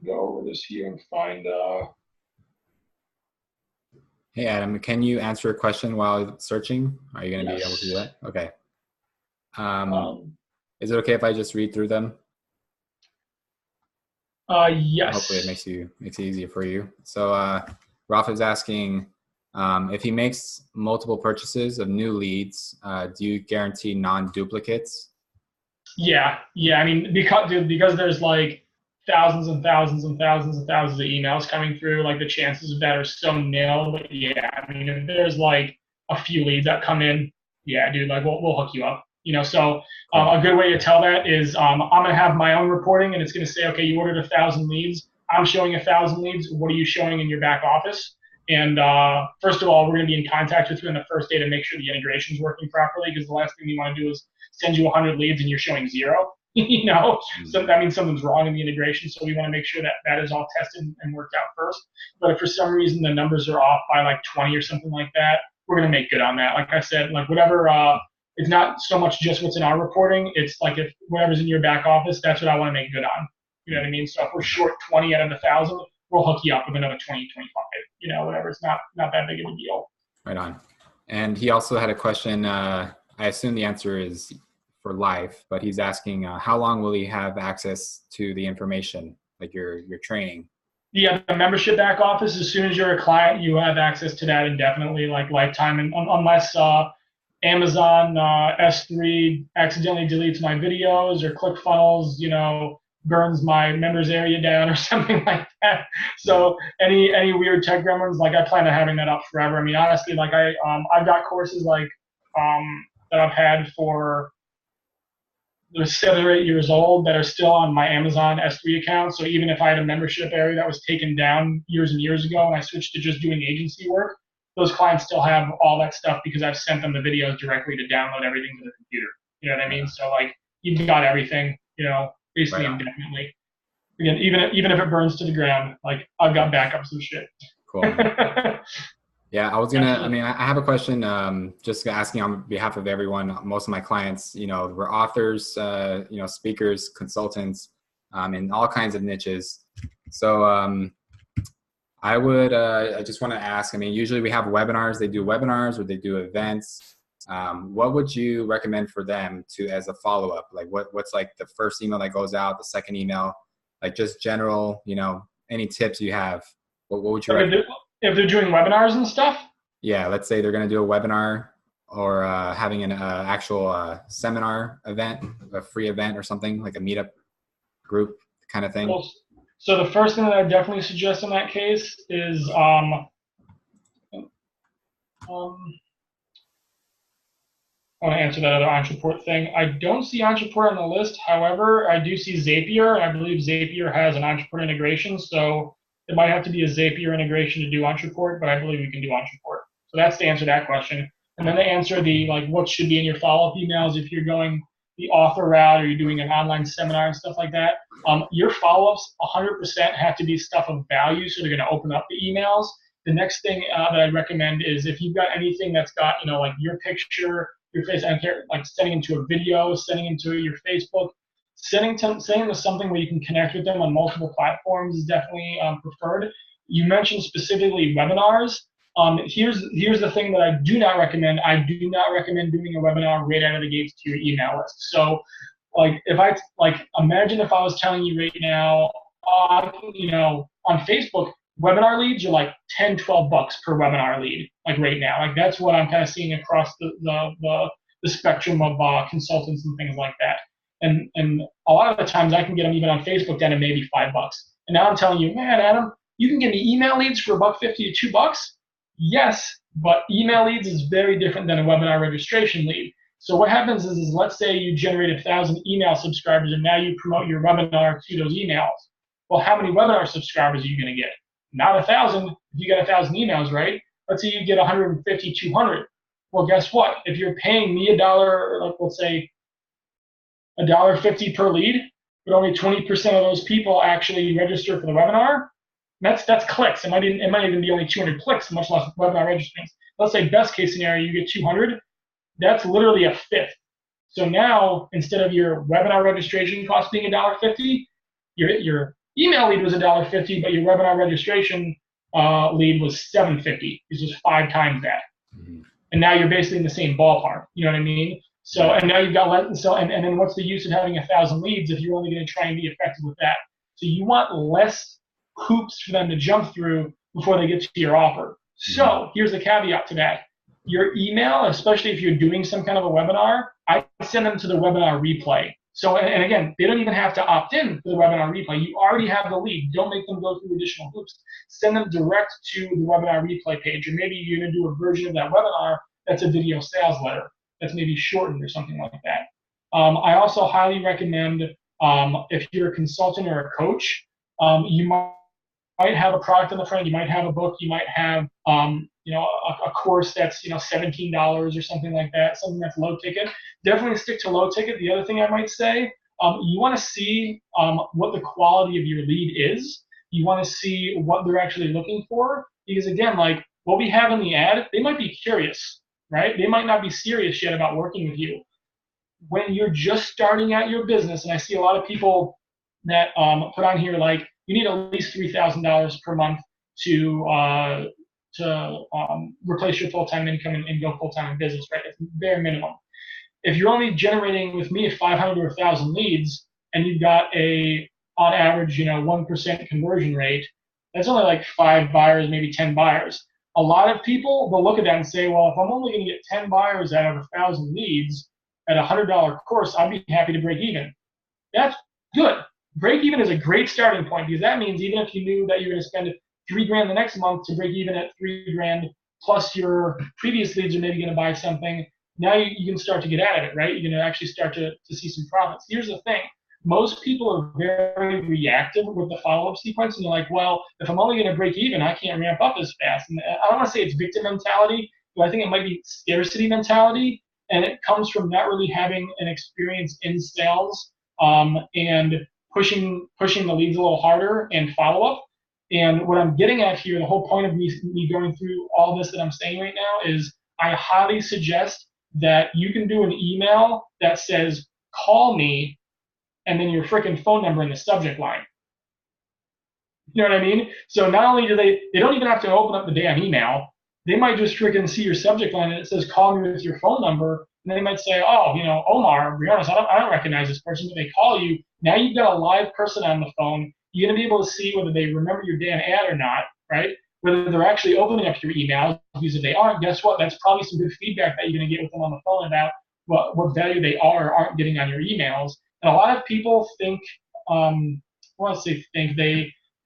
over this here and find. Hey, Adam, can you answer a question while searching? Are you going to Yes. be able to do that? Okay. Is it okay if I just read through them? Yes. Hopefully it makes it easier for you. So Ralph is asking, if he makes multiple purchases of new leads, do you guarantee non-duplicates? Yeah. I mean, because there's like thousands and thousands and thousands and thousands of emails coming through, like the chances of that are so nil. But yeah, I mean, if there's like a few leads that come in, yeah, dude, like we'll hook you up. So a good way to tell that is I'm gonna have my own reporting, and it's gonna say, okay, you ordered 1,000 leads. I'm showing 1,000 leads. What are you showing in your back office? And first of all, we're gonna be in contact with you on the first day to make sure the integration is working properly, because the last thing you want to do is send you 100 leads and you're showing 0. So that means something's wrong in the integration. So we want to make sure that that is all tested and worked out first. But if for some reason the numbers are off by like 20 or something like that, we're going to make good on that. Like I said, like whatever, it's not so much just what's in our reporting. It's like if whatever's in your back office, that's what I want to make good on. You know what I mean? So if we're short 20 out of 1,000, we'll hook you up with another 20, 25, whatever. It's not that big of a deal. Right on. And he also had a question. I assume the answer is for life, but he's asking how long will he have access to the information, like your training? Yeah, the membership back office, as soon as you're a client, you have access to that indefinitely, like lifetime, and unless Amazon S3 accidentally deletes my videos or ClickFunnels, burns my members area down or something like that. So any weird tech gremlins, like I plan on having that up forever. I mean, honestly, like I've got courses like that I've had for they're 7 or 8 years old that are still on my Amazon S3 account. So even if I had a membership area that was taken down years and years ago and I switched to just doing agency work, those clients still have all that stuff because I've sent them the videos directly to download everything to the computer. You know what I mean? So like you've got everything, basically indefinitely. Again, even if it burns to the ground, like I've got backups of shit. Cool. Yeah, I have a question, just asking on behalf of everyone. Most of my clients, were authors, speakers, consultants, in all kinds of niches. So I just want to ask, usually we have webinars, they do webinars or they do events. What would you recommend for them as a follow-up? Like what's like the first email that goes out, the second email, like just general, any tips you have, what would you recommend? If they're doing webinars and stuff? Yeah, let's say they're going to do a webinar or having an actual seminar event, a free event or something, like a meetup group kind of thing. Cool. So the first thing that I definitely suggest in that case is I want to answer that other Entreport thing. I don't see Entreport on the list. However, I do see Zapier, and I believe Zapier has an Entreport integration. So It might have to be a Zapier integration to do Ontraport, but I believe we can do Ontraport. So that's the answer to that question. And then to answer the like what should be in your follow-up emails if you're going the author route or you're doing an online seminar and stuff like that, your follow-ups 100% have to be stuff of value, so they're going to open up the emails. The next thing that I'd recommend is if you've got anything that's got, like your picture, your face, I don't care, like sending into a video, sending into your Facebook, sending them to something where you can connect with them on multiple platforms is definitely preferred. You mentioned specifically webinars. Here's the thing that I do not recommend. I do not recommend doing a webinar right out of the gates to your email list. So, imagine if I was telling you right now, on Facebook, webinar leads are like $10, $12 per webinar lead, like right now. Like that's what I'm kind of seeing across the spectrum of consultants and things like that. And a lot of the times I can get them even on Facebook down to maybe $5. And now I'm telling you, man, Adam, you can get me email leads for $1.50 to $2. Yes, but email leads is very different than a webinar registration lead. So what happens is let's say you generate 1,000 email subscribers and now you promote your webinar to those emails. Well, how many webinar subscribers are you going to get? Not 1,000. If you get 1,000 emails, right? Let's say you get 150, 200. Well, guess what? If you're paying me $1, like let's say $1.50 per lead, but only 20% of those people actually register for the webinar, that's clicks. It might even be only 200 clicks, much less webinar registrants. Let's say best case scenario, you get 200. That's literally a fifth. So now, instead of your webinar registration cost being $1.50, your email lead was $1.50, but your webinar registration lead was $7.50. It's just 5 times that. Mm-hmm. And now you're basically in the same ballpark. You know what I mean? So, and now you've got and then what's the use of having 1,000 leads if you're only going to try and be effective with that? So you want less hoops for them to jump through before they get to your offer. So here's the caveat to that. Your email, especially if you're doing some kind of a webinar, I send them to the webinar replay. So, and again, they don't even have to opt in for the webinar replay. You already have the lead. Don't make them go through additional hoops. Send them direct to the webinar replay page. Or maybe you're going to do a version of that webinar that's a video sales letter that's maybe shortened or something like that. I also highly recommend if you're a consultant or a coach, you might have a product on the front, you might have a book, you might have a course that's $17 or something like that, something that's low ticket. Definitely stick to low ticket. The other thing I might say, you want to see what the quality of your lead is. You want to see what they're actually looking for, because again, like what we have in the ad, they might be curious, right? They might not be serious yet about working with you. When you're just starting out your business, and I see a lot of people that put on here like you need at least $3,000 per month to replace your full-time income and go full-time in business, right? It's bare minimum. If you're only generating with me 500 or 1,000 leads, and you've got on average, 1% conversion rate, that's only like 5 buyers, maybe 10 buyers. A lot of people, they'll look at that and say, well, if I'm only going to get 10 buyers out of 1,000 leads at a $100 course, I'd be happy to break even. That's good. Break even is a great starting point, because that means even if you knew that you're going to spend $3,000 the next month to break even at $3,000, plus your previous leads are maybe going to buy something, now you can start to get out of it, right? You're going to actually start to see some profits. Here's the thing. Most people are very reactive with the follow-up sequence, and they're like, well, if I'm only going to break even, I can't ramp up as fast. And I don't want to say it's victim mentality, but I think it might be scarcity mentality, and it comes from not really having an experience in sales and pushing the leads a little harder and follow-up. And what I'm getting at here, the whole point of me going through all this that I'm saying right now is I highly suggest that you can do an email that says, call me, and then your freaking phone number in the subject line. You know what I mean? So not only do they don't even have to open up the damn email. They might just freaking see your subject line and it says, call me with your phone number. And they might say, oh, Omar, to be honest, I don't recognize this person. But they call you. Now you've got a live person on the phone. You're going to be able to see whether they remember your damn ad or not, right? Whether they're actually opening up your emails. Because if they aren't, guess what? That's probably some good feedback that you're going to get with them on the phone about what value they are or aren't getting on your emails. And a lot of people think,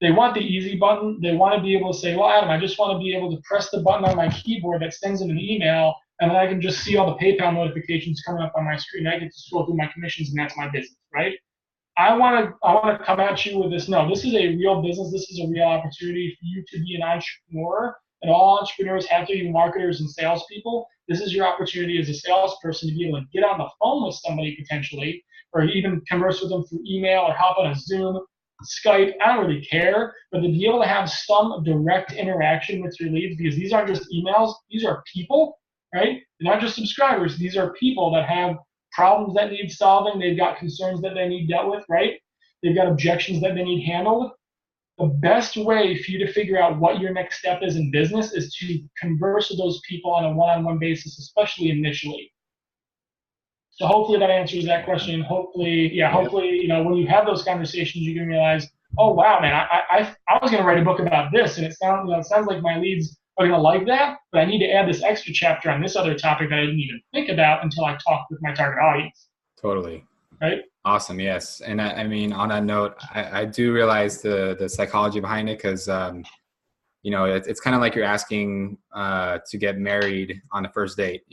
they want the easy button. They want to be able to say, well, Adam, I just want to be able to press the button on my keyboard that sends them an email, and then I can just see all the PayPal notifications coming up on my screen. I get to scroll through my commissions, and that's my business, right? I want to come at you with this. No, this is a real business. This is a real opportunity for you to be an entrepreneur. And all entrepreneurs have to be marketers and salespeople. This is your opportunity as a salesperson to be able to get on the phone with somebody potentially, or even converse with them through email or hop on a Zoom, Skype. I don't really care, but to be able to have some direct interaction with your leads, because these aren't just emails, these are people, right? They're not just subscribers. These are people that have problems that need solving. They've got concerns that they need dealt with, right? They've got objections that they need handled. The best way for you to figure out what your next step is in business is to converse with those people on a one-on-one basis, especially initially. So hopefully that answers that question. Hopefully, when you have those conversations, you can realize, oh wow, man, I was going to write a book about this, and it sounds like my leads are going to like that, but I need to add this extra chapter on this other topic that I didn't even think about until I talked with my target audience. Totally. Right. Awesome. Yes. And I mean, on that note, I do realize the psychology behind it, because, it's kind of like you're asking to get married on the first date,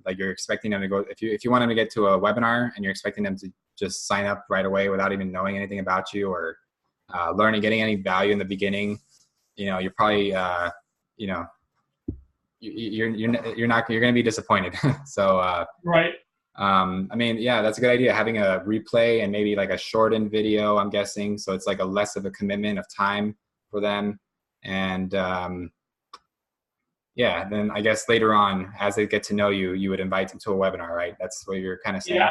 like you're expecting them to go, if you want them to get to a webinar and you're expecting them to just sign up right away without even knowing anything about you or getting any value in the beginning, you're probably, you're going to be disappointed. So, right. I mean, yeah, that's a good idea. Having a replay and maybe like a shortened video, I'm guessing. So it's like a less of a commitment of time for them. And, then I guess later on, as they get to know you, you would invite them to a webinar, right? That's what you're kind of saying.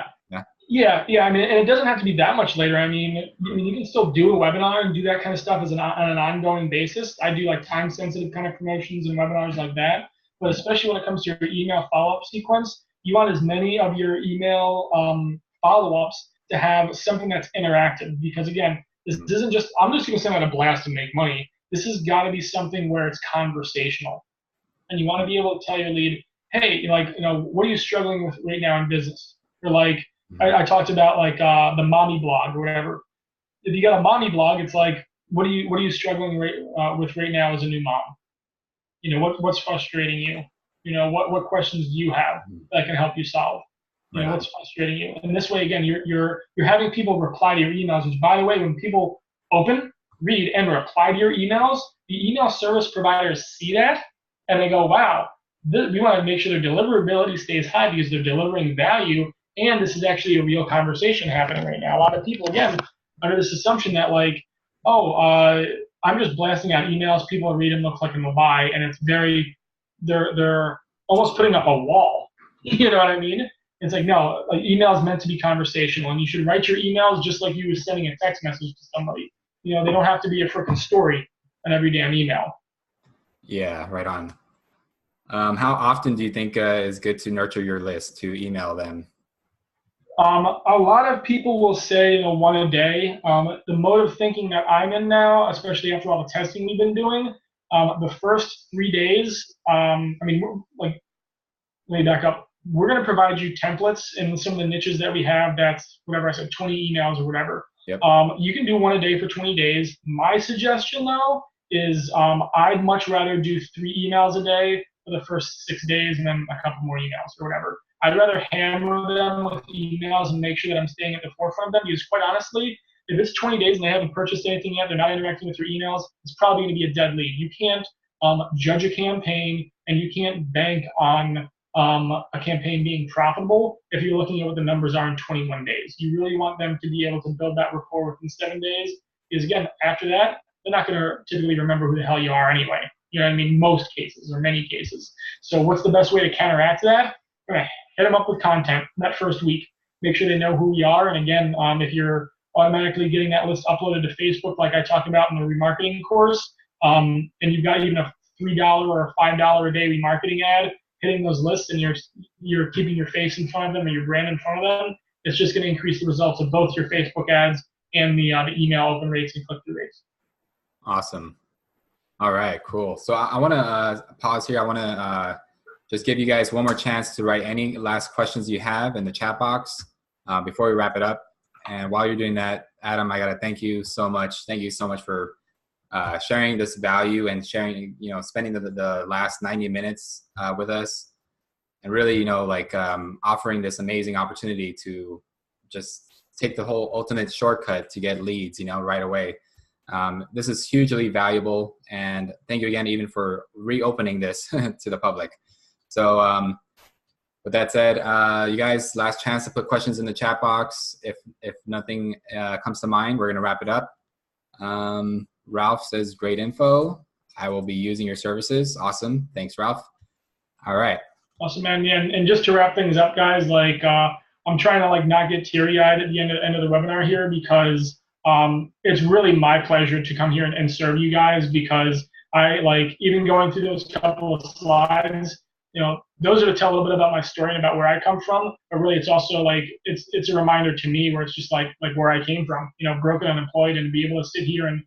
Yeah. I mean, and it doesn't have to be that much later. I mean, you can still do a webinar and do that kind of stuff on an ongoing basis. I do like time sensitive kind of promotions and webinars like that. But especially when it comes to your email follow-up sequence, you want as many of your email follow-ups to have something that's interactive. Because again, this isn't just, I'm just going to send out a blast and make money. This has got to be something where it's conversational. And you want to be able to tell your lead, hey, what are you struggling with right now in business? Or like, I talked about like the mommy blog or whatever. If you got a mommy blog, it's like, what are you struggling with right now as a new mom? What's frustrating you? What questions do you have that can help you solve? What's frustrating you? And this way, again, you're having people reply to your emails. Which, by the way, when people open, read, and reply to your emails, the email service providers see that and they go, "Wow, we want to make sure their deliverability stays high because they're delivering value, and this is actually a real conversation happening right now." A lot of people, again, under this assumption that like, I'm just blasting out emails. People read them, they'll click and they'll buy, and it's they're almost putting up a wall. You know what I mean? It's like, no, email is meant to be conversational, and you should write your emails just like you were sending a text message to somebody. They don't have to be a freaking story on every damn email. Yeah, right on. How often do you think is good to nurture your list, to email them? A lot of people will say one a day. The mode of thinking that I'm in now, especially after all the testing we've been doing, the first 3 days, let me back up. We're going to provide you templates in some of the niches that we have. That's whatever I said, 20 emails or whatever. Yep. You can do one a day for 20 days. My suggestion, though, is I'd much rather do 3 emails a day for the first 6 days and then a couple more emails or whatever. I'd rather hammer them with emails and make sure that I'm staying at the forefront of them, because quite honestly, if it's 20 days and they haven't purchased anything yet, they're not interacting with your emails, it's probably going to be a dead lead. You can't judge a campaign and you can't bank on a campaign being profitable if you're looking at what the numbers are in 21 days. You really want them to be able to build that rapport within 7 days, because again, after that, they're not going to typically remember who the hell you are anyway. You know what I mean? Most cases or many cases. So what's the best way to counteract that? Hit them up with content that first week. Make sure they know who we are. And again, if you're automatically getting that list uploaded to Facebook, like I talked about in the remarketing course, and you've got even a $3 or a $5 a day remarketing ad, hitting those lists, and you're keeping your face in front of them or your brand in front of them, it's just going to increase the results of both your Facebook ads and the email open rates and click-through rates. Awesome. All right, cool. So I want to pause here. I want to just give you guys one more chance to write any last questions you have in the chat box before we wrap it up. And while you're doing that, Adam, I got to thank you so much. Thank you so much for sharing this value and sharing, spending the last 90 minutes with us, and really, offering this amazing opportunity to just take the whole ultimate shortcut to get leads, you know, right away. This is hugely valuable, and thank you again even for reopening this to the public. So with that said, you guys, last chance to put questions in the chat box. If nothing comes to mind, we're gonna wrap it up. Ralph says, great info. I will be using your services. Awesome. Thanks, Ralph. All right. Awesome, man. Yeah, and just to wrap things up, guys, like I'm trying to like not get teary-eyed at the end of the webinar here, because it's really my pleasure to come here and serve you guys, because I like even going through those couple of slides, you know, those are to tell a little bit about my story and about where I come from, but really it's also like it's a reminder to me where it's just like where I came from, you know, broke and unemployed, and be able to sit here and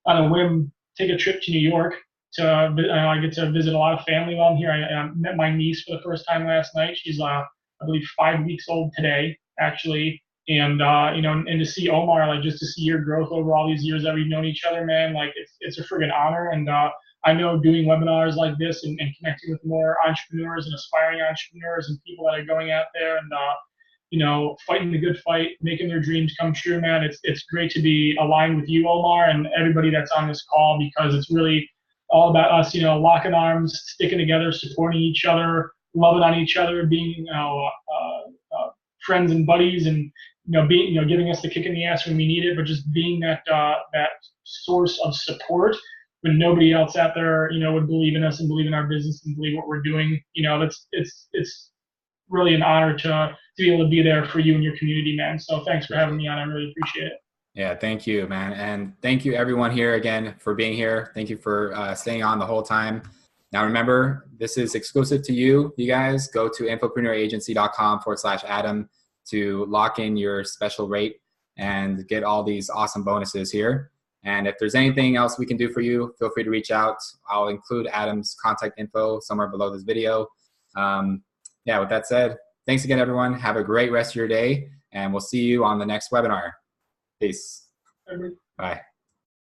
on a whim take a trip to New York. I get to visit a lot of family while I'm here. I met my niece for the first time last night. She's I believe 5 weeks old today, actually. And you know, and to see Omar, like just to see your growth over all these years that we've known each other, man, like it's a friggin' honor. And I know doing webinars like this and connecting with more entrepreneurs and aspiring entrepreneurs and people that are going out there and you know, fighting the good fight, making their dreams come true, man. It's great to be aligned with you, Omar, and everybody that's on this call, because it's really all about us, you know, locking arms, sticking together, supporting each other, loving on each other, being, you know, friends and buddies, and giving us the kick in the ass when we need it, but just being that source of support when nobody else out there, you know, would believe in us and believe in our business and believe what we're doing. You know, it's really an honor to be able to be there for you and your community, man. So thanks for having me on. I really appreciate it. Yeah, thank you, man. And thank you everyone here again for being here. Thank you for staying on the whole time. Now remember, this is exclusive to you. You guys go to infopreneuragency.com/Adam to lock in your special rate and get all these awesome bonuses here. And if there's anything else we can do for you, feel free to reach out. I'll include Adam's contact info somewhere below this video. Yeah, with that said, thanks again, everyone. Have a great rest of your day, and we'll see you on the next webinar. Peace. Bye.